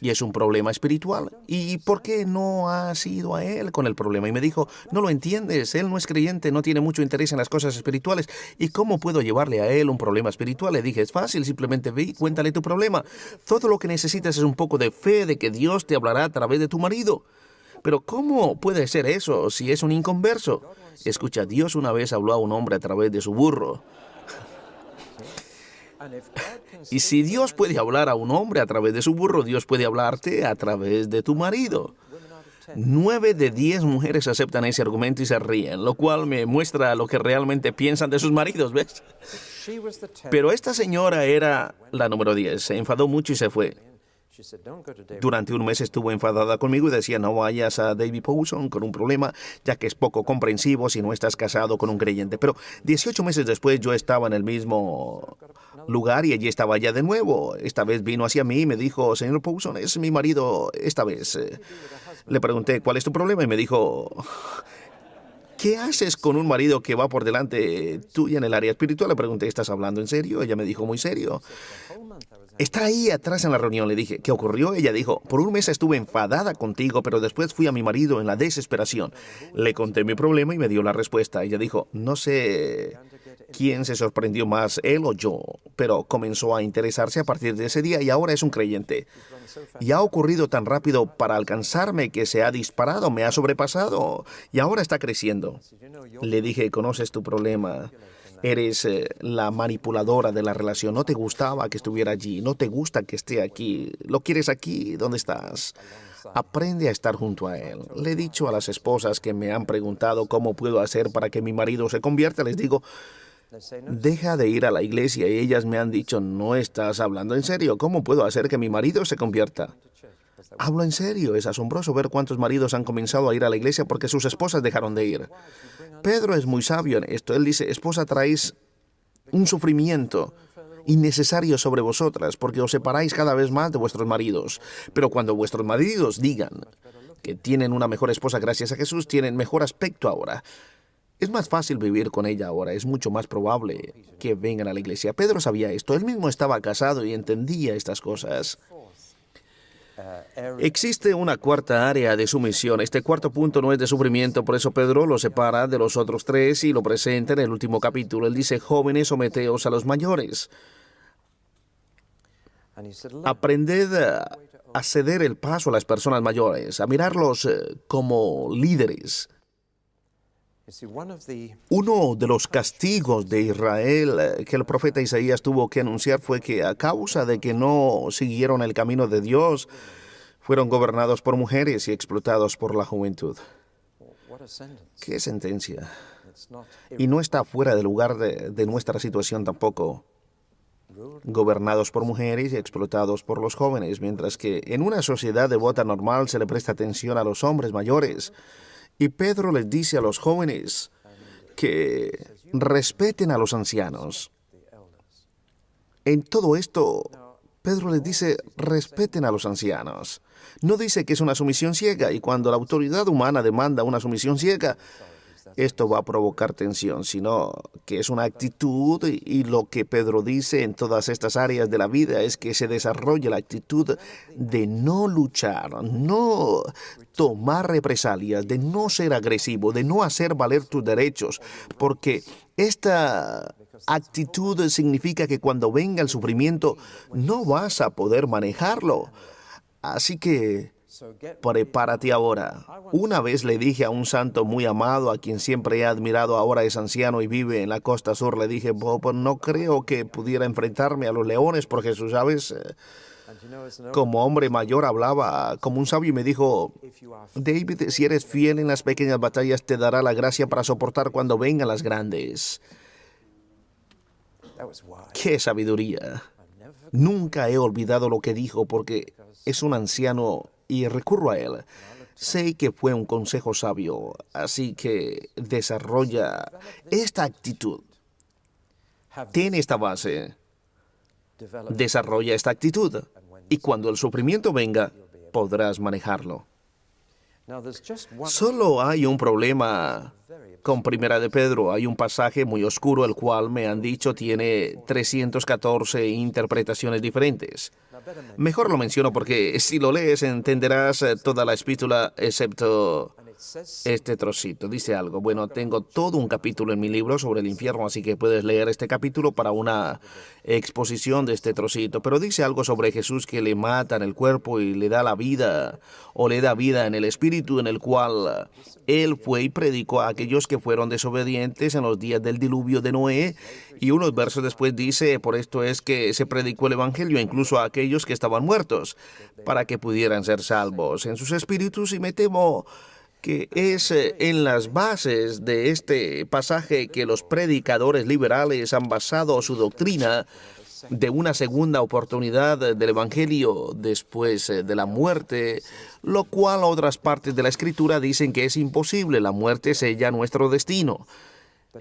A: Y es un problema espiritual. ¿Y por qué no has ido a él con el problema? Y me dijo, no lo entiendes, él no es creyente, no tiene mucho interés en las cosas espirituales. ¿Y cómo puedo llevarle a él un problema espiritual? Le dije, es fácil, simplemente ve y cuéntale tu problema. Todo lo que necesitas es un poco de fe de que Dios te hablará a través de tu marido. Pero ¿cómo puede ser eso si es un inconverso? Escucha, Dios una vez habló a un hombre a través de su burro. Y si Dios puede hablar a un hombre a través de su burro, Dios puede hablarte a través de tu marido. 9 de 10 mujeres aceptan ese argumento y se ríen, lo cual me muestra lo que realmente piensan de sus maridos, ¿ves? Pero esta señora era la número 10. Se enfadó mucho y se fue. Durante un mes estuvo enfadada conmigo y decía, no vayas a David Powson con un problema, ya que es poco comprensivo si no estás casado con un creyente. Pero 18 meses después yo estaba en el mismo lugar y allí estaba ya de nuevo. Esta vez vino hacia mí y me dijo, señor Powson, es mi marido esta vez. Le pregunté, ¿cuál es tu problema? Y me dijo, ¿qué haces con un marido que va por delante tuya en el área espiritual? Le pregunté, ¿estás hablando en serio? Ella me dijo, muy serio. Está ahí atrás en la reunión. Le dije, ¿qué ocurrió? Ella dijo, por un mes estuve enfadada contigo, pero después fui a mi marido en la desesperación. Le conté mi problema y me dio la respuesta. Ella dijo, no sé quién se sorprendió más, él o yo, pero comenzó a interesarse a partir de ese día y ahora es un creyente. Y ha ocurrido tan rápido para alcanzarme que se ha disparado, me ha sobrepasado y ahora está creciendo. Le dije, ¿conoces tu problema? Eres la manipuladora de la relación. No te gustaba que estuviera allí. No te gusta que esté aquí. Lo quieres aquí. ¿Dónde estás? Aprende a estar junto a él. Le he dicho a las esposas que me han preguntado cómo puedo hacer para que mi marido se convierta. Les digo, deja de ir a la iglesia. Y ellas me han dicho, no estás hablando en serio. ¿Cómo puedo hacer que mi marido se convierta? Hablo en serio. Es asombroso ver cuántos maridos han comenzado a ir a la iglesia porque sus esposas dejaron de ir. Pedro es muy sabio en esto. Él dice, esposa, traéis un sufrimiento innecesario sobre vosotras porque os separáis cada vez más de vuestros maridos. Pero cuando vuestros maridos digan que tienen una mejor esposa gracias a Jesús, tienen mejor aspecto ahora. Es más fácil vivir con ella ahora. Es mucho más probable que vengan a la iglesia. Pedro sabía esto. Él mismo estaba casado y entendía estas cosas. Existe una cuarta área de sumisión. Este cuarto punto no es de sufrimiento, por eso Pedro lo separa de los otros 3 y lo presenta en el último capítulo. Él dice, jóvenes, someteos a los mayores. Aprended a ceder el paso a las personas mayores, a mirarlos como líderes. Uno de los castigos de Israel que el profeta Isaías tuvo que anunciar fue que a causa de que no siguieron el camino de Dios, fueron gobernados por mujeres y explotados por la juventud. ¡Qué sentencia! Y no está fuera del lugar de nuestra situación tampoco. Gobernados por mujeres y explotados por los jóvenes, mientras que en una sociedad devota normal se le presta atención a los hombres mayores. Y Pedro les dice a los jóvenes que respeten a los ancianos. En todo esto, Pedro les dice, respeten a los ancianos. No dice que es una sumisión ciega, y cuando la autoridad humana demanda una sumisión ciega, esto va a provocar tensión, sino que es una actitud, y lo que Pedro dice en todas estas áreas de la vida es que se desarrolle la actitud de no luchar, no tomar represalias, de no ser agresivo, de no hacer valer tus derechos, porque esta actitud significa que cuando venga el sufrimiento no vas a poder manejarlo. Así que Prepárate ahora. Una vez le dije a un santo muy amado, a quien siempre he admirado, ahora es anciano y vive en la costa sur, le dije: Bob, no creo que pudiera enfrentarme a los leones, porque tú sabes, como hombre mayor hablaba como un sabio y me dijo: David, si eres fiel en las pequeñas batallas, te dará la gracia para soportar cuando vengan las grandes. ¡Qué sabiduría! Nunca he olvidado lo que dijo porque es un anciano y recurro a él. Sé que fue un consejo sabio, así que desarrolla esta actitud. Tiene esta base. Desarrolla esta actitud. Y cuando el sufrimiento venga, podrás manejarlo. Solo hay un problema con Primera de Pedro. Hay un pasaje muy oscuro, el cual me han dicho tiene 314 interpretaciones diferentes. Mejor lo menciono porque si lo lees entenderás toda la epístola excepto este trocito. Dice algo. Bueno, tengo todo un capítulo en mi libro sobre el infierno, así que puedes leer este capítulo para una exposición de este trocito. Pero dice algo sobre Jesús que le mata en el cuerpo y le da la vida, o le da vida en el espíritu, en el cual él fue y predicó a aquellos que fueron desobedientes en los días del diluvio de Noé. Y unos versos después dice: por esto es que se predicó el evangelio incluso a aquellos que estaban muertos, para que pudieran ser salvos en sus espíritus. Y me temo que es en las bases de este pasaje que los predicadores liberales han basado su doctrina de una segunda oportunidad del Evangelio después de la muerte, lo cual otras partes de la Escritura dicen que es imposible. La muerte sella nuestro destino.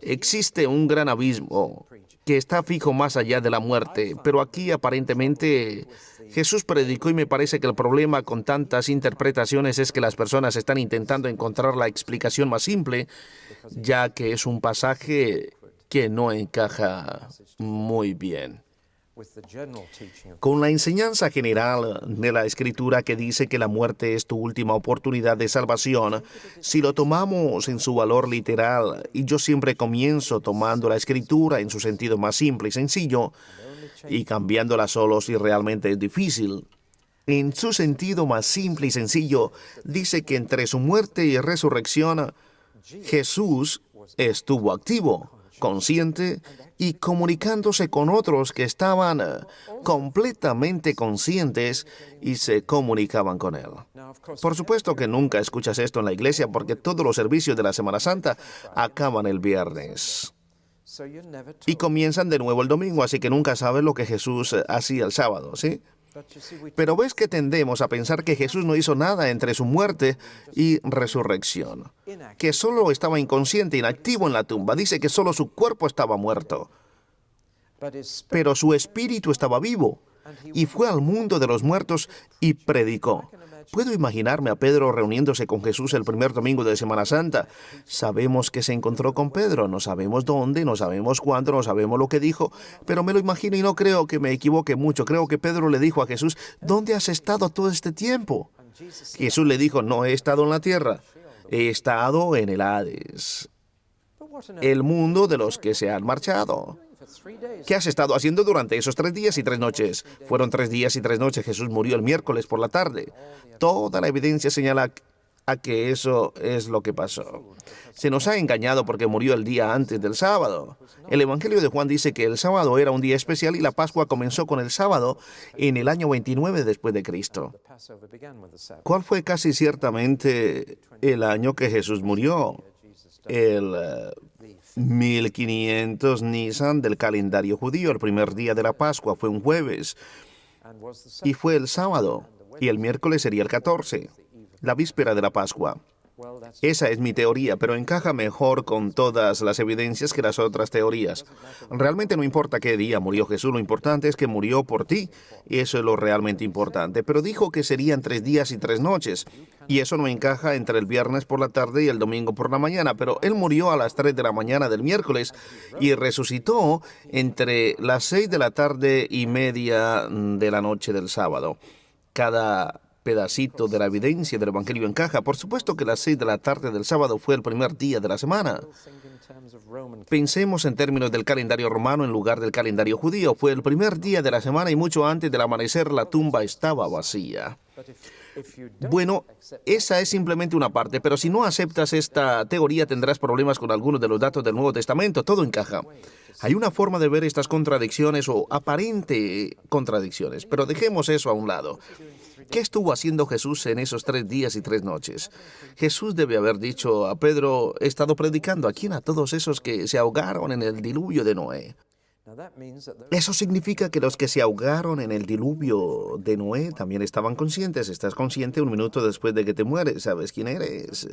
A: Existe un gran abismo que está fijo más allá de la muerte, pero aquí aparentemente Jesús predicó, y me parece que el problema con tantas interpretaciones es que las personas están intentando encontrar la explicación más simple, ya que es un pasaje que no encaja muy bien con la enseñanza general de la Escritura, que dice que la muerte es tu última oportunidad de salvación. Si lo tomamos en su valor literal, y yo siempre comienzo tomando la Escritura en su sentido más simple y sencillo, y cambiándola solo si realmente es difícil. En su sentido más simple y sencillo, dice que entre su muerte y resurrección, Jesús estuvo activo, consciente y comunicándose con otros que estaban completamente conscientes y se comunicaban con él. Por supuesto que nunca escuchas esto en la iglesia porque todos los servicios de la Semana Santa acaban el viernes y comienzan de nuevo el domingo, así que nunca sabes lo que Jesús hacía el sábado, ¿sí? Pero ves que tendemos a pensar que Jesús no hizo nada entre su muerte y resurrección, que solo estaba inconsciente, inactivo en la tumba. Dice que solo su cuerpo estaba muerto, pero su espíritu estaba vivo y fue al mundo de los muertos y predicó. Puedo imaginarme a Pedro reuniéndose con Jesús el primer domingo de Semana Santa. Sabemos que se encontró con Pedro, no sabemos dónde, no sabemos cuándo, no sabemos lo que dijo, pero me lo imagino y no creo que me equivoque mucho. Creo que Pedro le dijo a Jesús: ¿dónde has estado todo este tiempo? Jesús le dijo: no he estado en la tierra, he estado en el Hades, el mundo de los que se han marchado. ¿Qué has estado haciendo durante esos 3 días y 3 noches? Fueron 3 días y 3 noches. Jesús murió el miércoles por la tarde. Toda la evidencia señala a que eso es lo que pasó. Se nos ha engañado porque murió el día antes del sábado. El Evangelio de Juan dice que el sábado era un día especial y la Pascua comenzó con el sábado en el año 29 después de Cristo. ¿Cuál fue casi ciertamente el año que Jesús murió? El 1500 Nisan del calendario judío. El primer día de la Pascua fue un jueves y fue el sábado, y el miércoles sería el 14, la víspera de la Pascua. Esa es mi teoría, pero encaja mejor con todas las evidencias que las otras teorías. Realmente no importa qué día murió Jesús, lo importante es que murió por ti, y eso es lo realmente importante. Pero dijo que serían 3 días y 3 noches, y eso no encaja entre el viernes por la tarde y el domingo por la mañana, pero él murió a las 3 de la mañana del miércoles y resucitó entre las 6 de la tarde y media de la noche del sábado. Cada pedacito de la evidencia del Evangelio encaja. Por supuesto que las 6 de la tarde del sábado fue el primer día de la semana. Pensemos en términos del calendario romano en lugar del calendario judío. Fue el primer día de la semana y mucho antes del amanecer la tumba estaba vacía. Bueno, esa es simplemente una parte, pero si no aceptas esta teoría tendrás problemas con algunos de los datos del Nuevo Testamento. Todo encaja. Hay una forma de ver estas contradicciones o aparente contradicciones, pero dejemos eso a un lado. ¿Qué estuvo haciendo Jesús en esos 3 días y 3 noches? Jesús debe haber dicho a Pedro, he estado predicando a quién, a todos esos que se ahogaron en el diluvio de Noé. Eso significa que los que se ahogaron en el diluvio de Noé también estaban conscientes. Estás consciente un minuto después de que te mueres. ¿Sabes quién eres?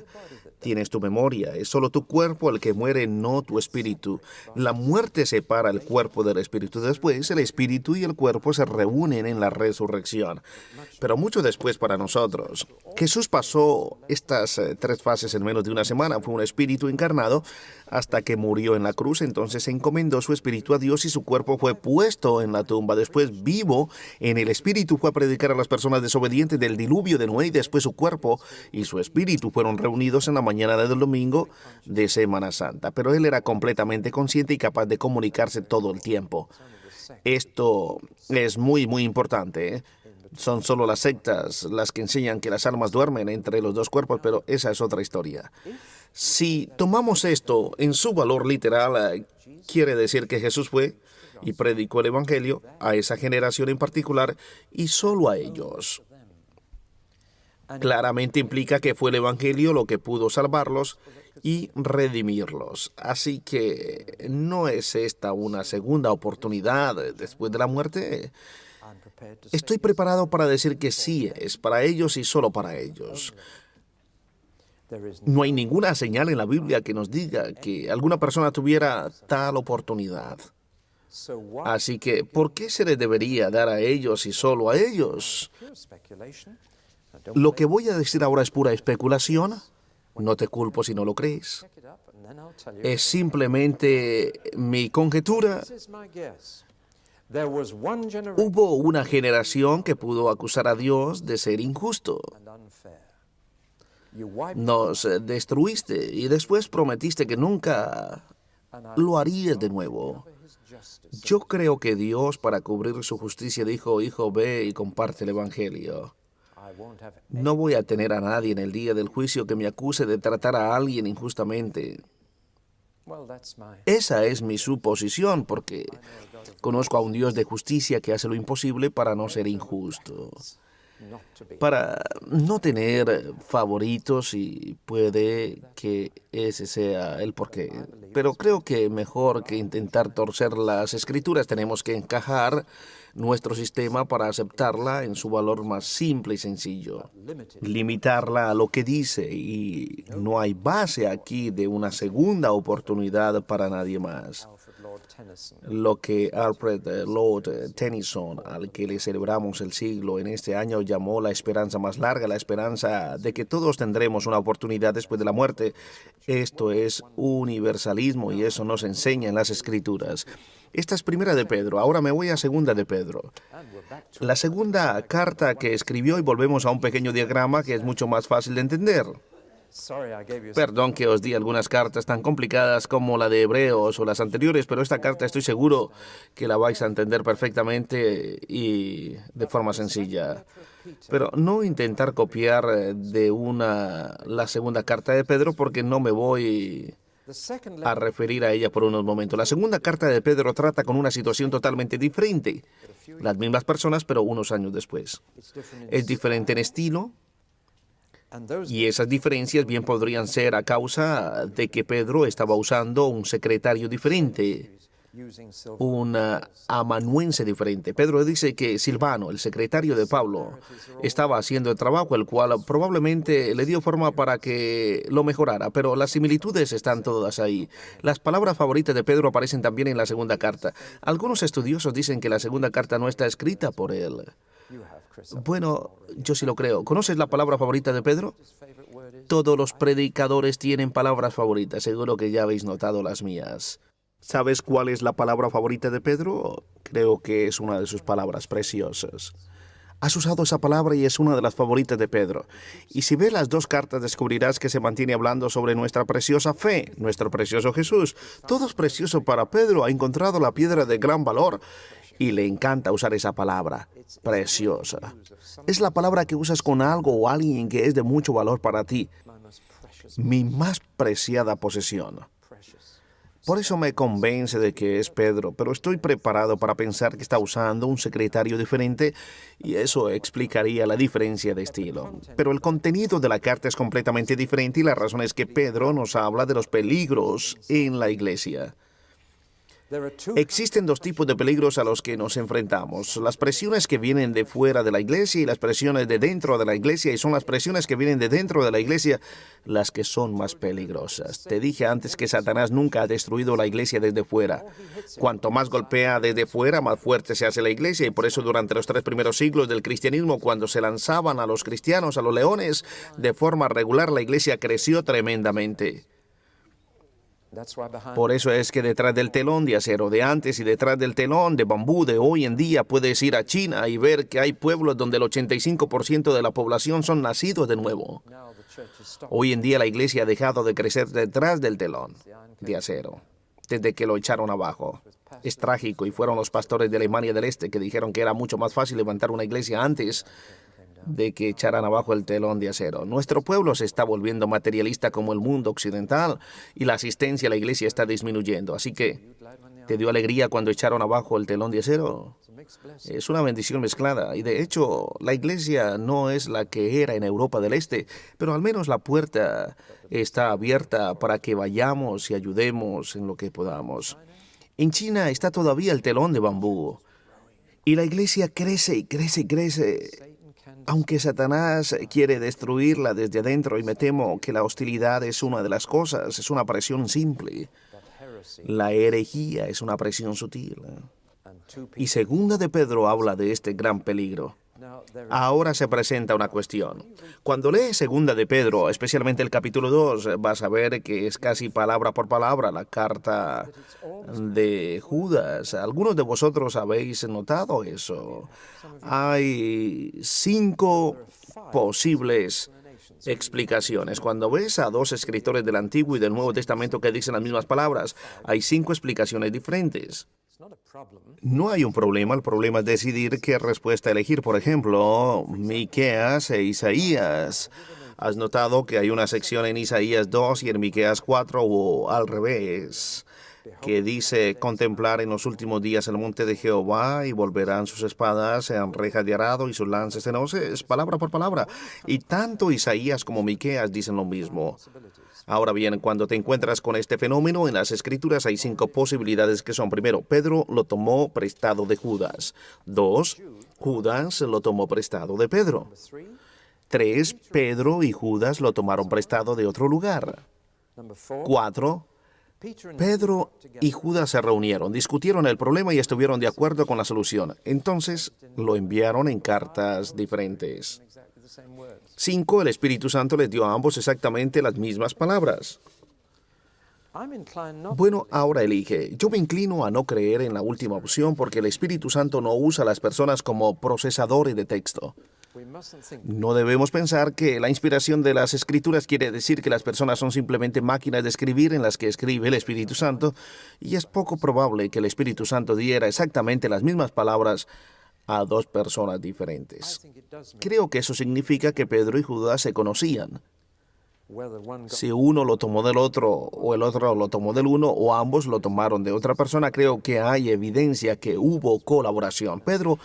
A: Tienes tu memoria. Es solo tu cuerpo el que muere, no tu espíritu. La muerte separa el cuerpo del espíritu. Después, el espíritu y el cuerpo se reúnen en la resurrección. Pero mucho después para nosotros. Jesús pasó estas 3 fases en menos de una semana. Fue un espíritu encarnado hasta que murió en la cruz. Entonces encomendó su espíritu a Dios y su cuerpo fue puesto en la tumba. Después, vivo en el espíritu, fue a predicar a las personas desobedientes del diluvio de Noé. Y después su cuerpo y su espíritu fueron reunidos en la mañana del domingo de Semana Santa. Pero él era completamente consciente y capaz de comunicarse todo el tiempo. Esto es muy, muy importante, ¿eh? Son solo las sectas las que enseñan que las almas duermen entre los 2 cuerpos, pero esa es otra historia. Si tomamos esto en su valor literal, quiere decir que Jesús fue y predicó el Evangelio a esa generación en particular y solo a ellos. Claramente implica que fue el Evangelio lo que pudo salvarlos y redimirlos. Así que no es esta una segunda oportunidad después de la muerte. Estoy preparado para decir que sí, es para ellos y solo para ellos. No hay ninguna señal en la Biblia que nos diga que alguna persona tuviera tal oportunidad. Así que, ¿por qué se les debería dar a ellos y solo a ellos? Lo que voy a decir ahora es pura especulación. No te culpo si no lo crees. Es simplemente mi conjetura. Hubo una generación que pudo acusar a Dios de ser injusto. Nos destruiste y después prometiste que nunca lo harías de nuevo. Yo creo que Dios, para cubrir su justicia, dijo, hijo, ve y comparte el Evangelio. No voy a tener a nadie en el día del juicio que me acuse de tratar a alguien injustamente. Esa es mi suposición, porque conozco a un Dios de justicia que hace lo imposible para no ser injusto, para no tener favoritos, y puede que ese sea el porqué. Pero creo que mejor que intentar torcer las Escrituras, tenemos que encajar nuestro sistema para aceptarla en su valor más simple y sencillo. Limitarla a lo que dice, y no hay base aquí de una segunda oportunidad para nadie más. Lo que Alfred Lord Tennyson, al que le celebramos el siglo en este año, llamó la esperanza más larga, la esperanza de que todos tendremos una oportunidad después de la muerte. Esto es universalismo y eso nos enseña en las Escrituras. Esta es Primera de Pedro, ahora me voy a Segunda de Pedro. La segunda carta que escribió, y volvemos a un pequeño diagrama que es mucho más fácil de entender. Perdón que os di algunas cartas tan complicadas como la de Hebreos o las anteriores, pero esta carta estoy seguro que la vais a entender perfectamente y de forma sencilla. Pero no intentar copiar la segunda carta de Pedro, porque no me voy a referir a ella por unos momentos. La segunda carta de Pedro trata con una situación totalmente diferente. Las mismas personas, pero unos años después. Es diferente en estilo, y esas diferencias bien podrían ser a causa de que Pedro estaba usando un secretario diferente, un amanuense diferente. Pedro dice que Silvano, el secretario de Pablo, estaba haciendo el trabajo, el cual probablemente le dio forma para que lo mejorara, pero las similitudes están todas ahí. Las palabras favoritas de Pedro aparecen también en la segunda carta. Algunos estudiosos dicen que la segunda carta no está escrita por él. Bueno, yo sí lo creo. ¿Conoces la palabra favorita de Pedro? Todos los predicadores tienen palabras favoritas. Seguro que ya habéis notado las mías. ¿Sabes cuál es la palabra favorita de Pedro? Creo que es una de sus palabras preciosas. Has usado esa palabra y es una de las favoritas de Pedro. Y si ves las 2 cartas, descubrirás que se mantiene hablando sobre nuestra preciosa fe, nuestro precioso Jesús. Todo es precioso para Pedro. Ha encontrado la piedra de gran valor. Y le encanta usar esa palabra, preciosa. Es la palabra que usas con algo o alguien que es de mucho valor para ti. Mi más preciada posesión. Por eso me convence de que es Pedro, pero estoy preparado para pensar que está usando un secretario diferente y eso explicaría la diferencia de estilo. Pero el contenido de la carta es completamente diferente y la razón es que Pedro nos habla de los peligros en la iglesia. Existen dos tipos de peligros a los que nos enfrentamos. Las presiones que vienen de fuera de la iglesia y las presiones de dentro de la iglesia. Y son las presiones que vienen de dentro de la iglesia las que son más peligrosas. Te dije antes que Satanás nunca ha destruido la iglesia desde fuera. Cuanto más golpea desde fuera, más fuerte se hace la iglesia. Y por eso durante los 3 primeros siglos del cristianismo, cuando se lanzaban a los cristianos, a los leones, de forma regular, la iglesia creció tremendamente. Por eso es que detrás del telón de acero de antes y detrás del telón de bambú de hoy en día puedes ir a China y ver que hay pueblos donde el 85% de la población son nacidos de nuevo. Hoy en día la iglesia ha dejado de crecer detrás del telón de acero, desde que lo echaron abajo. Es trágico y fueron los pastores de Alemania del Este que dijeron que era mucho más fácil levantar una iglesia antes de que echaran abajo el telón de acero. Nuestro pueblo se está volviendo materialista como el mundo occidental y la asistencia a la iglesia está disminuyendo. Así que, ¿te dio alegría cuando echaron abajo el telón de acero? Es una bendición mezclada y de hecho la iglesia no es la que era en Europa del Este, pero al menos la puerta está abierta para que vayamos y ayudemos en lo que podamos. En China está todavía el telón de bambú y la iglesia crece y crece y crece. Aunque Satanás quiere destruirla desde adentro y me temo que la hostilidad es una de las cosas, es una presión simple. La herejía es una presión sutil. Y segunda de Pedro habla de este gran peligro. Ahora se presenta una cuestión. Cuando lees segunda de Pedro, especialmente el capítulo 2, vas a ver que es casi palabra por palabra la carta de Judas. Algunos de vosotros habéis notado eso. Hay 5 posibles explicaciones. Cuando ves a 2 escritores del Antiguo y del Nuevo Testamento que dicen las mismas palabras, hay 5 explicaciones diferentes. No hay un problema, el problema es decidir qué respuesta elegir. Por ejemplo, Miqueas e Isaías. ¿Has notado que hay una sección en Isaías 2 y en Miqueas 4 o al revés? Que dice contemplar en los últimos días el monte de Jehová y volverán sus espadas, sean rejas de arado y sus lances de noce. Es palabra por palabra. Y tanto Isaías como Miqueas dicen lo mismo. Ahora bien, cuando te encuentras con este fenómeno, en las Escrituras hay 5 posibilidades que son: primero, Pedro lo tomó prestado de Judas. 2, Judas lo tomó prestado de Pedro. 3, Pedro y Judas lo tomaron prestado de otro lugar. 4, Pedro y Judas se reunieron, discutieron el problema y estuvieron de acuerdo con la solución. Entonces lo enviaron en cartas diferentes. 5, el Espíritu Santo les dio a ambos exactamente las mismas palabras. Bueno, ahora elige. Yo me inclino a no creer en la última opción porque el Espíritu Santo no usa a las personas como procesadores de texto. No debemos pensar que la inspiración de las Escrituras quiere decir que las personas son simplemente máquinas de escribir en las que escribe el Espíritu Santo, y es poco probable que el Espíritu Santo diera exactamente las mismas palabras a 2 personas diferentes. Creo que eso significa que Pedro y Judas se conocían. Si uno lo tomó del otro o el otro lo tomó del uno o ambos lo tomaron de otra persona, creo que hay evidencia que hubo colaboración. Pedro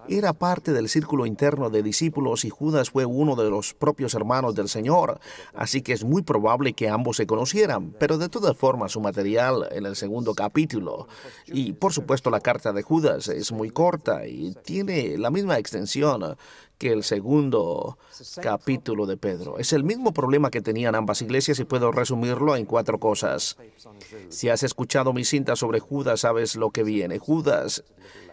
A: era parte del círculo interno de discípulos y Judas fue uno de los propios hermanos del Señor, así que es muy probable que ambos se conocieran, pero de todas formas su material en el segundo capítulo y por supuesto la carta de Judas es muy corta y tiene la misma extensión que el segundo capítulo de Pedro. Es el mismo problema que tenían ambas iglesias y puedo resumirlo en 4 cosas. Si has escuchado mi cinta sobre Judas, sabes lo que viene. Judas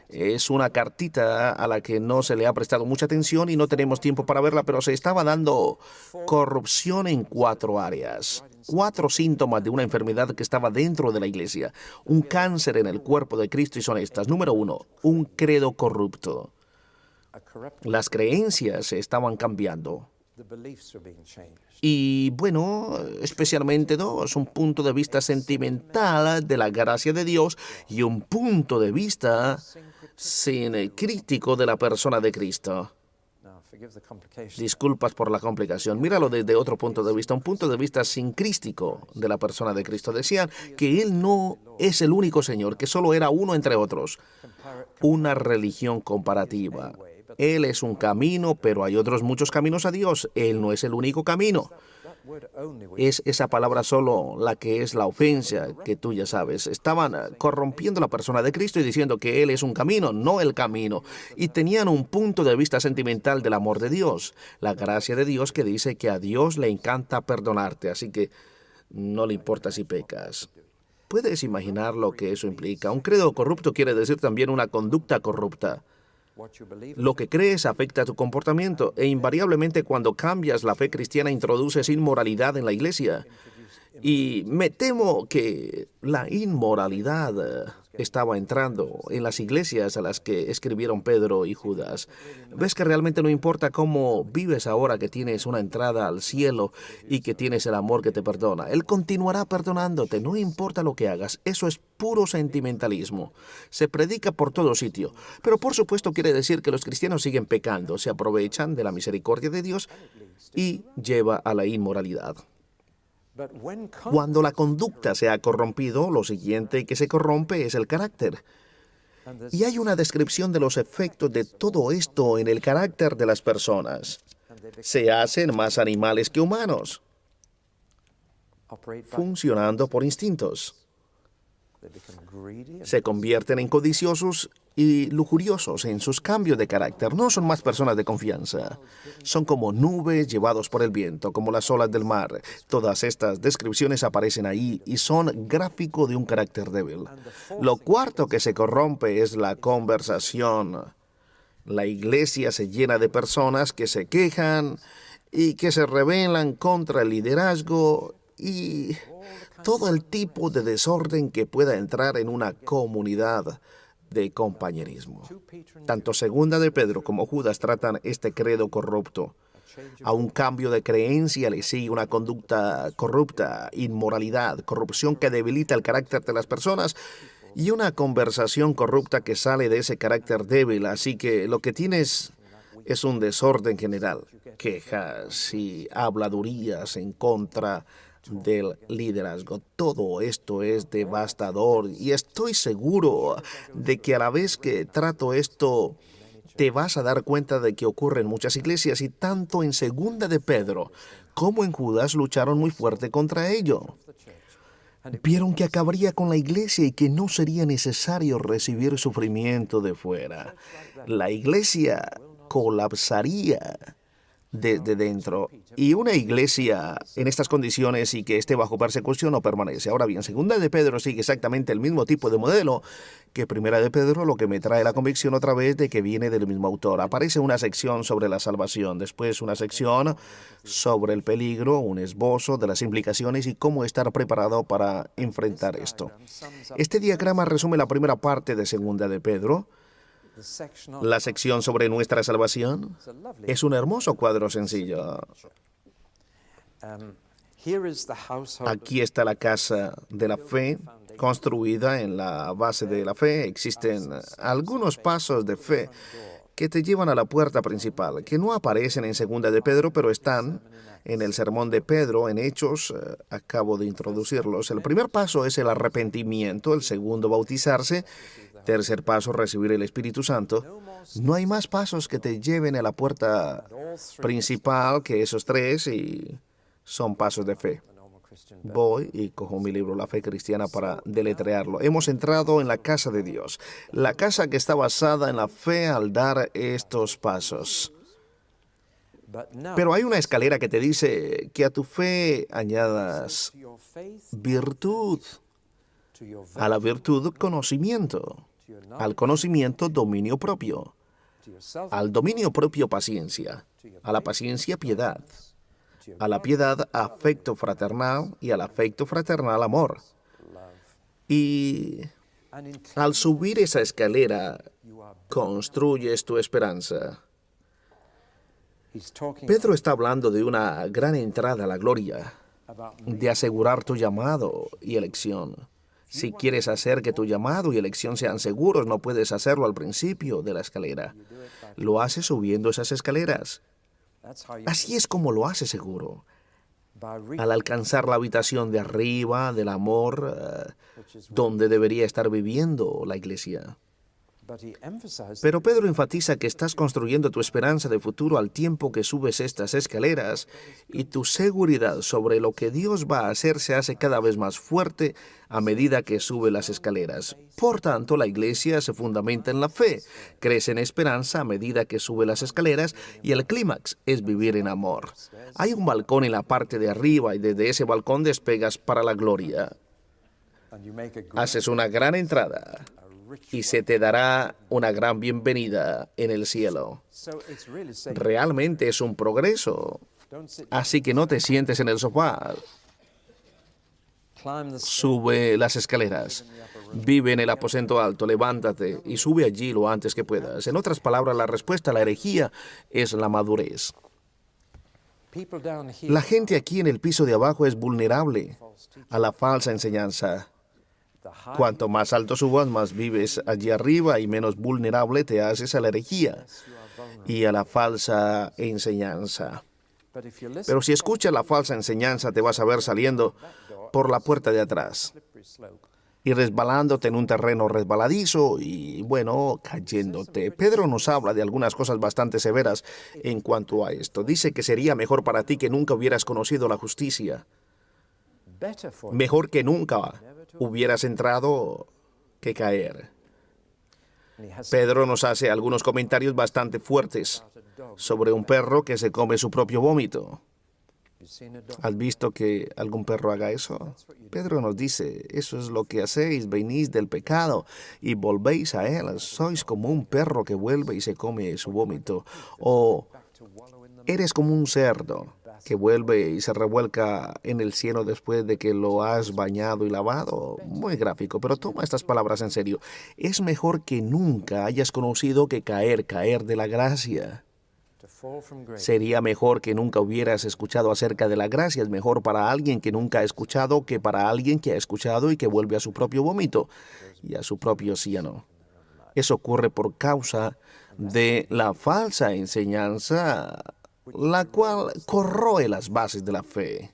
A: es una cartita a la que no se le ha prestado mucha atención y no tenemos tiempo para verla, pero se estaba dando corrupción en 4 áreas. 4 síntomas de una enfermedad que estaba dentro de la iglesia. Un cáncer en el cuerpo de Cristo y son estas. Número 1, un credo corrupto. Las creencias se estaban cambiando. Y bueno, especialmente dos, un punto de vista sentimental de la gracia de Dios y un punto de vista crítico de la persona de Cristo. Disculpas por la complicación. Míralo desde otro punto de vista, un punto de vista sincrístico de la persona de Cristo. Decían que Él no es el único Señor, que solo era uno entre otros. Una religión comparativa. Él es un camino, pero hay otros muchos caminos a Dios. Él no es el único camino. Es esa palabra solo la que es la ofensa, que tú ya sabes. Estaban corrompiendo a la persona de Cristo y diciendo que Él es un camino, no el camino. Y tenían un punto de vista sentimental del amor de Dios, la gracia de Dios que dice que a Dios le encanta perdonarte, así que no le importa si pecas. ¿Puedes imaginar lo que eso implica? Un credo corrupto quiere decir también una conducta corrupta. Lo que crees afecta a tu comportamiento e invariablemente cuando cambias la fe cristiana introduces inmoralidad en la iglesia. Y me temo que la inmoralidad estaba entrando en las iglesias a las que escribieron Pedro y Judas. Ves que realmente no importa cómo vives ahora que tienes una entrada al cielo y que tienes el amor que te perdona. Él continuará perdonándote, no importa lo que hagas. Eso es puro sentimentalismo. Se predica por todo sitio. Pero por supuesto quiere decir que los cristianos siguen pecando, se aprovechan de la misericordia de Dios y lleva a la inmoralidad. Cuando la conducta se ha corrompido, lo siguiente que se corrompe es el carácter. Y hay una descripción de los efectos de todo esto en el carácter de las personas. Se hacen más animales que humanos, funcionando por instintos. Se convierten en codiciosos y lujuriosos en sus cambios de carácter. No son más personas de confianza. Son como nubes llevados por el viento, como las olas del mar. Todas estas descripciones aparecen ahí y son gráfico de un carácter débil. Lo cuarto que se corrompe es la conversación. La iglesia se llena de personas que se quejan y que se rebelan contra el liderazgo y todo el tipo de desorden que pueda entrar en una comunidad de compañerismo. Tanto Segunda de Pedro como Judas tratan este credo corrupto. A un cambio de creencia le sigue una conducta corrupta, inmoralidad, corrupción que debilita el carácter de las personas y una conversación corrupta que sale de ese carácter débil. Así que lo que tienes es un desorden general, quejas y habladurías en contra del liderazgo. Todo esto es devastador y estoy seguro de que a la vez que trato esto te vas a dar cuenta de que ocurre en muchas iglesias y tanto en Segunda de Pedro como en Judas lucharon muy fuerte contra ello. Vieron que acabaría con la iglesia y que no sería necesario recibir sufrimiento de fuera. La iglesia colapsaría desde dentro. Y una iglesia en estas condiciones y que esté bajo persecución no permanece. Ahora bien, Segunda de Pedro sigue exactamente el mismo tipo de modelo que Primera de Pedro, lo que me trae la convicción otra vez de que viene del mismo autor. Aparece una sección sobre la salvación, después una sección sobre el peligro, un esbozo de las implicaciones y cómo estar preparado para enfrentar esto. Este diagrama resume la primera parte de Segunda de Pedro. La sección sobre nuestra salvación es un hermoso cuadro sencillo. Aquí está la casa de la fe, construida en la base de la fe. Existen algunos pasos de fe que te llevan a la puerta principal, que no aparecen en Segunda de Pedro, pero están en el sermón de Pedro, en Hechos. Acabo de introducirlos. El primer paso es el arrepentimiento, el segundo, bautizarse. Tercer paso, recibir el Espíritu Santo. No hay más pasos que te lleven a la puerta principal que esos tres y son pasos de fe. Voy y cojo mi libro, La Fe Cristiana, para deletrearlo. Hemos entrado en la casa de Dios, la casa que está basada en la fe al dar estos pasos. Pero hay una escalera que te dice que a tu fe añadas virtud, a la virtud conocimiento, al conocimiento dominio propio, al dominio propio paciencia, a la paciencia piedad, a la piedad afecto fraternal y al afecto fraternal amor. Y al subir esa escalera construyes tu esperanza. Pedro está hablando de una gran entrada a la gloria, de asegurar tu llamado y elección. Si quieres hacer que tu llamado y elección sean seguros, no puedes hacerlo al principio de la escalera. Lo haces subiendo esas escaleras. Así es como lo haces seguro. Al alcanzar la habitación de arriba del amor, donde debería estar viviendo la iglesia. Pero Pedro enfatiza que estás construyendo tu esperanza de futuro al tiempo que subes estas escaleras y tu seguridad sobre lo que Dios va a hacer se hace cada vez más fuerte a medida que sube las escaleras. Por tanto, la iglesia se fundamenta en la fe, crece en esperanza a medida que sube las escaleras y el clímax es vivir en amor. Hay un balcón en la parte de arriba y desde ese balcón despegas para la gloria. Haces una gran entrada y se te dará una gran bienvenida en el cielo. Realmente es un progreso. Así que no te sientes en el sofá. Sube las escaleras. Vive en el aposento alto, levántate y sube allí lo antes que puedas. En otras palabras, la respuesta a la herejía es la madurez. La gente aquí en el piso de abajo es vulnerable a la falsa enseñanza. Cuanto más alto subas, más vives allí arriba y menos vulnerable te haces a la herejía y a la falsa enseñanza. Pero si escuchas la falsa enseñanza, te vas a ver saliendo por la puerta de atrás y resbalándote en un terreno resbaladizo y, bueno, cayéndote. Pedro nos habla de algunas cosas bastante severas en cuanto a esto. Dice que sería mejor para ti que nunca hubieras conocido la justicia. Mejor que nunca hubieras entrado que caer. Pedro nos hace algunos comentarios bastante fuertes sobre un perro que se come su propio vómito. ¿Has visto que algún perro haga eso? Pedro nos dice, eso es lo que hacéis, venís del pecado y volvéis a él. Sois como un perro que vuelve y se come su vómito. O eres como un cerdo que vuelve y se revuelca en el cielo después de que lo has bañado y lavado. Muy gráfico, pero toma estas palabras en serio. Es mejor que nunca hayas conocido que caer de la gracia. Sería mejor que nunca hubieras escuchado acerca de la gracia. Es mejor para alguien que nunca ha escuchado que para alguien que ha escuchado y que vuelve a su propio vómito y a su propio cieno. Eso ocurre por causa de la falsa enseñanza, la cual corroe las bases de la fe.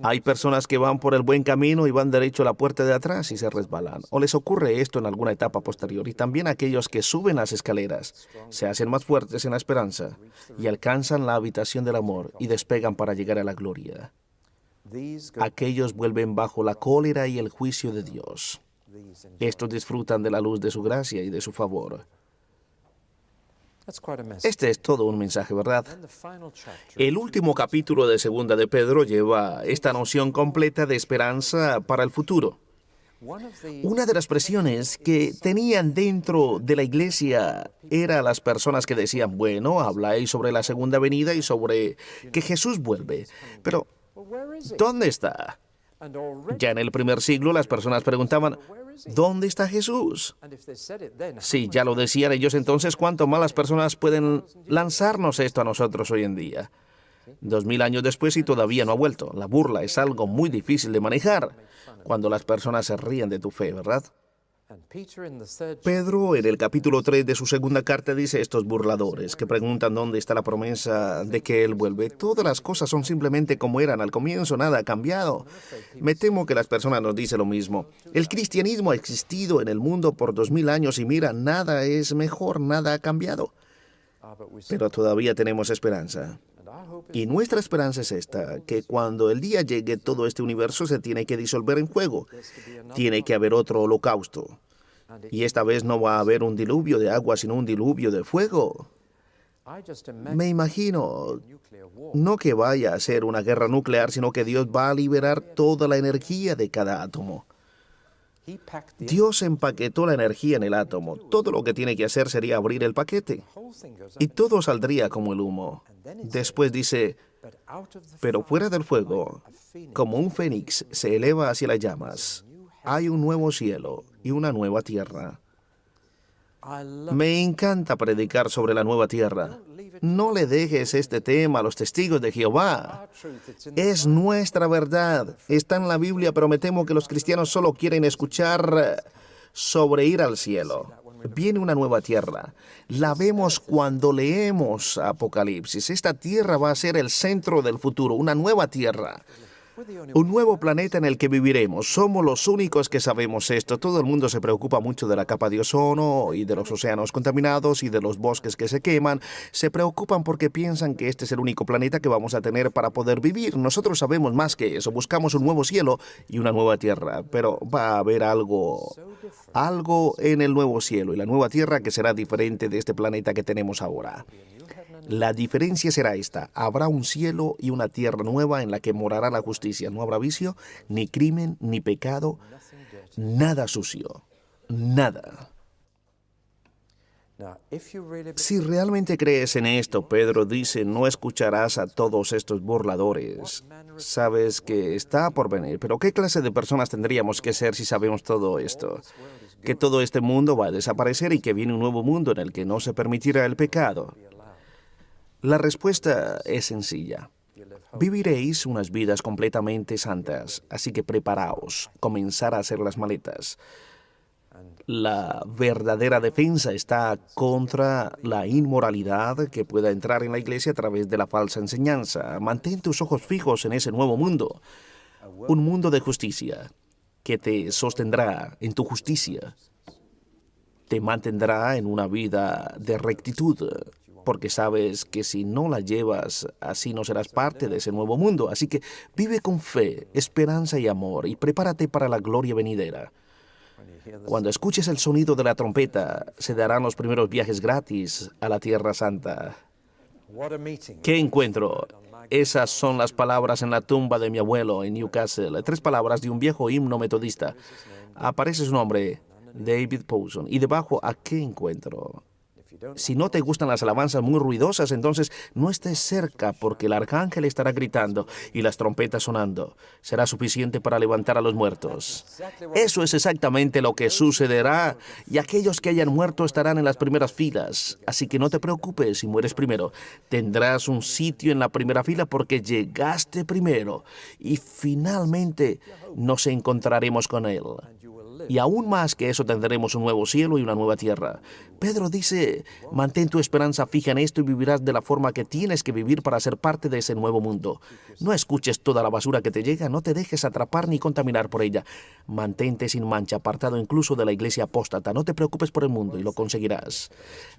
A: Hay personas que van por el buen camino y van derecho a la puerta de atrás y se resbalan. O les ocurre esto en alguna etapa posterior. Y también aquellos que suben las escaleras se hacen más fuertes en la esperanza y alcanzan la habitación del amor y despegan para llegar a la gloria. Aquellos vuelven bajo la cólera y el juicio de Dios. Estos disfrutan de la luz de su gracia y de su favor. Este es todo un mensaje, ¿verdad? El último capítulo de Segunda de Pedro lleva esta noción completa de esperanza para el futuro. Una de las presiones que tenían dentro de la iglesia era las personas que decían, bueno, habláis sobre la segunda venida y sobre que Jesús vuelve. Pero, ¿dónde está? Ya en el primer siglo las personas preguntaban, ¿dónde está Jesús? Si ya lo decían ellos entonces, ¿cuánto más las personas pueden lanzarnos esto a nosotros hoy en día? 2000 años después y todavía no ha vuelto. La burla es algo muy difícil de manejar cuando las personas se ríen de tu fe, ¿verdad? Pedro, en el capítulo 3 de su segunda carta, dice estos burladores que preguntan dónde está la promesa de que Él vuelve. Todas las cosas son simplemente como eran al comienzo, nada ha cambiado. Me temo que las personas nos dicen lo mismo. El cristianismo ha existido en el mundo por 2000 años y mira, nada es mejor, nada ha cambiado. Pero todavía tenemos esperanza. Y nuestra esperanza es esta, que cuando el día llegue todo este universo se tiene que disolver en fuego. Tiene que haber otro holocausto. Y esta vez no va a haber un diluvio de agua, sino un diluvio de fuego. Me imagino, no que vaya a ser una guerra nuclear, sino que Dios va a liberar toda la energía de cada átomo. Dios empaquetó la energía en el átomo. Todo lo que tiene que hacer sería abrir el paquete. Y todo saldría como el humo. Después dice, pero fuera del fuego, como un fénix se eleva hacia las llamas, hay un nuevo cielo y una nueva tierra. Me encanta predicar sobre la nueva tierra. No le dejes este tema a los testigos de Jehová. Es nuestra verdad. Está en la Biblia, pero me temo que los cristianos solo quieren escuchar sobre ir al cielo. Viene una nueva tierra. La vemos cuando leemos Apocalipsis. Esta tierra va a ser el centro del futuro, una nueva tierra. Un nuevo planeta en el que viviremos. Somos los únicos que sabemos esto. Todo el mundo se preocupa mucho de la capa de ozono y de los océanos contaminados y de los bosques que se queman. Se preocupan porque piensan que este es el único planeta que vamos a tener para poder vivir. Nosotros sabemos más que eso. Buscamos un nuevo cielo y una nueva tierra. Pero va a haber algo en el nuevo cielo y la nueva tierra que será diferente de este planeta que tenemos ahora. La diferencia será esta: habrá un cielo y una tierra nueva en la que morará la justicia. No habrá vicio, ni crimen, ni pecado, nada sucio, nada. Si realmente crees en esto, Pedro dice, no escucharás a todos estos burladores. Sabes que está por venir, pero ¿qué clase de personas tendríamos que ser si sabemos todo esto? Que todo este mundo va a desaparecer y que viene un nuevo mundo en el que no se permitirá el pecado. La respuesta es sencilla. Viviréis unas vidas completamente santas, así que preparaos, comenzar a hacer las maletas. La verdadera defensa está contra la inmoralidad que pueda entrar en la iglesia a través de la falsa enseñanza. Mantén tus ojos fijos en ese nuevo mundo, un mundo de justicia que te sostendrá en tu justicia, te mantendrá en una vida de rectitud, porque sabes que si no la llevas, así no serás parte de ese nuevo mundo. Así que vive con fe, esperanza y amor, y prepárate para la gloria venidera. Cuando escuches el sonido de la trompeta, se darán los primeros viajes gratis a la Tierra Santa. ¿Qué encuentro? Esas son las palabras en la tumba de mi abuelo en Newcastle. 3 palabras de un viejo himno metodista. Aparece su nombre, David Powson. Y debajo, ¿a qué encuentro? Si no te gustan las alabanzas muy ruidosas, entonces no estés cerca, porque el arcángel estará gritando y las trompetas sonando. Será suficiente para levantar a los muertos. Eso es exactamente lo que sucederá, y aquellos que hayan muerto estarán en las primeras filas. Así que no te preocupes si mueres primero. Tendrás un sitio en la primera fila porque llegaste primero, y finalmente nos encontraremos con Él. Y aún más que eso, tendremos un nuevo cielo y una nueva tierra. Pedro dice, mantén tu esperanza fija en esto y vivirás de la forma que tienes que vivir para ser parte de ese nuevo mundo. No escuches toda la basura que te llega, no te dejes atrapar ni contaminar por ella. Mantente sin mancha, apartado incluso de la iglesia apóstata. No te preocupes por el mundo y lo conseguirás.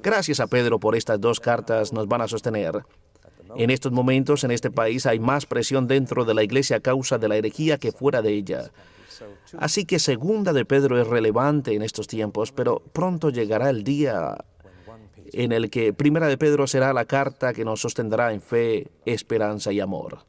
A: Gracias a Pedro por estas 2 cartas, nos van a sostener. En estos momentos, en este país, hay más presión dentro de la iglesia a causa de la herejía que fuera de ella. Así que Segunda de Pedro es relevante en estos tiempos, pero pronto llegará el día en el que Primera de Pedro será la carta que nos sostendrá en fe, esperanza y amor.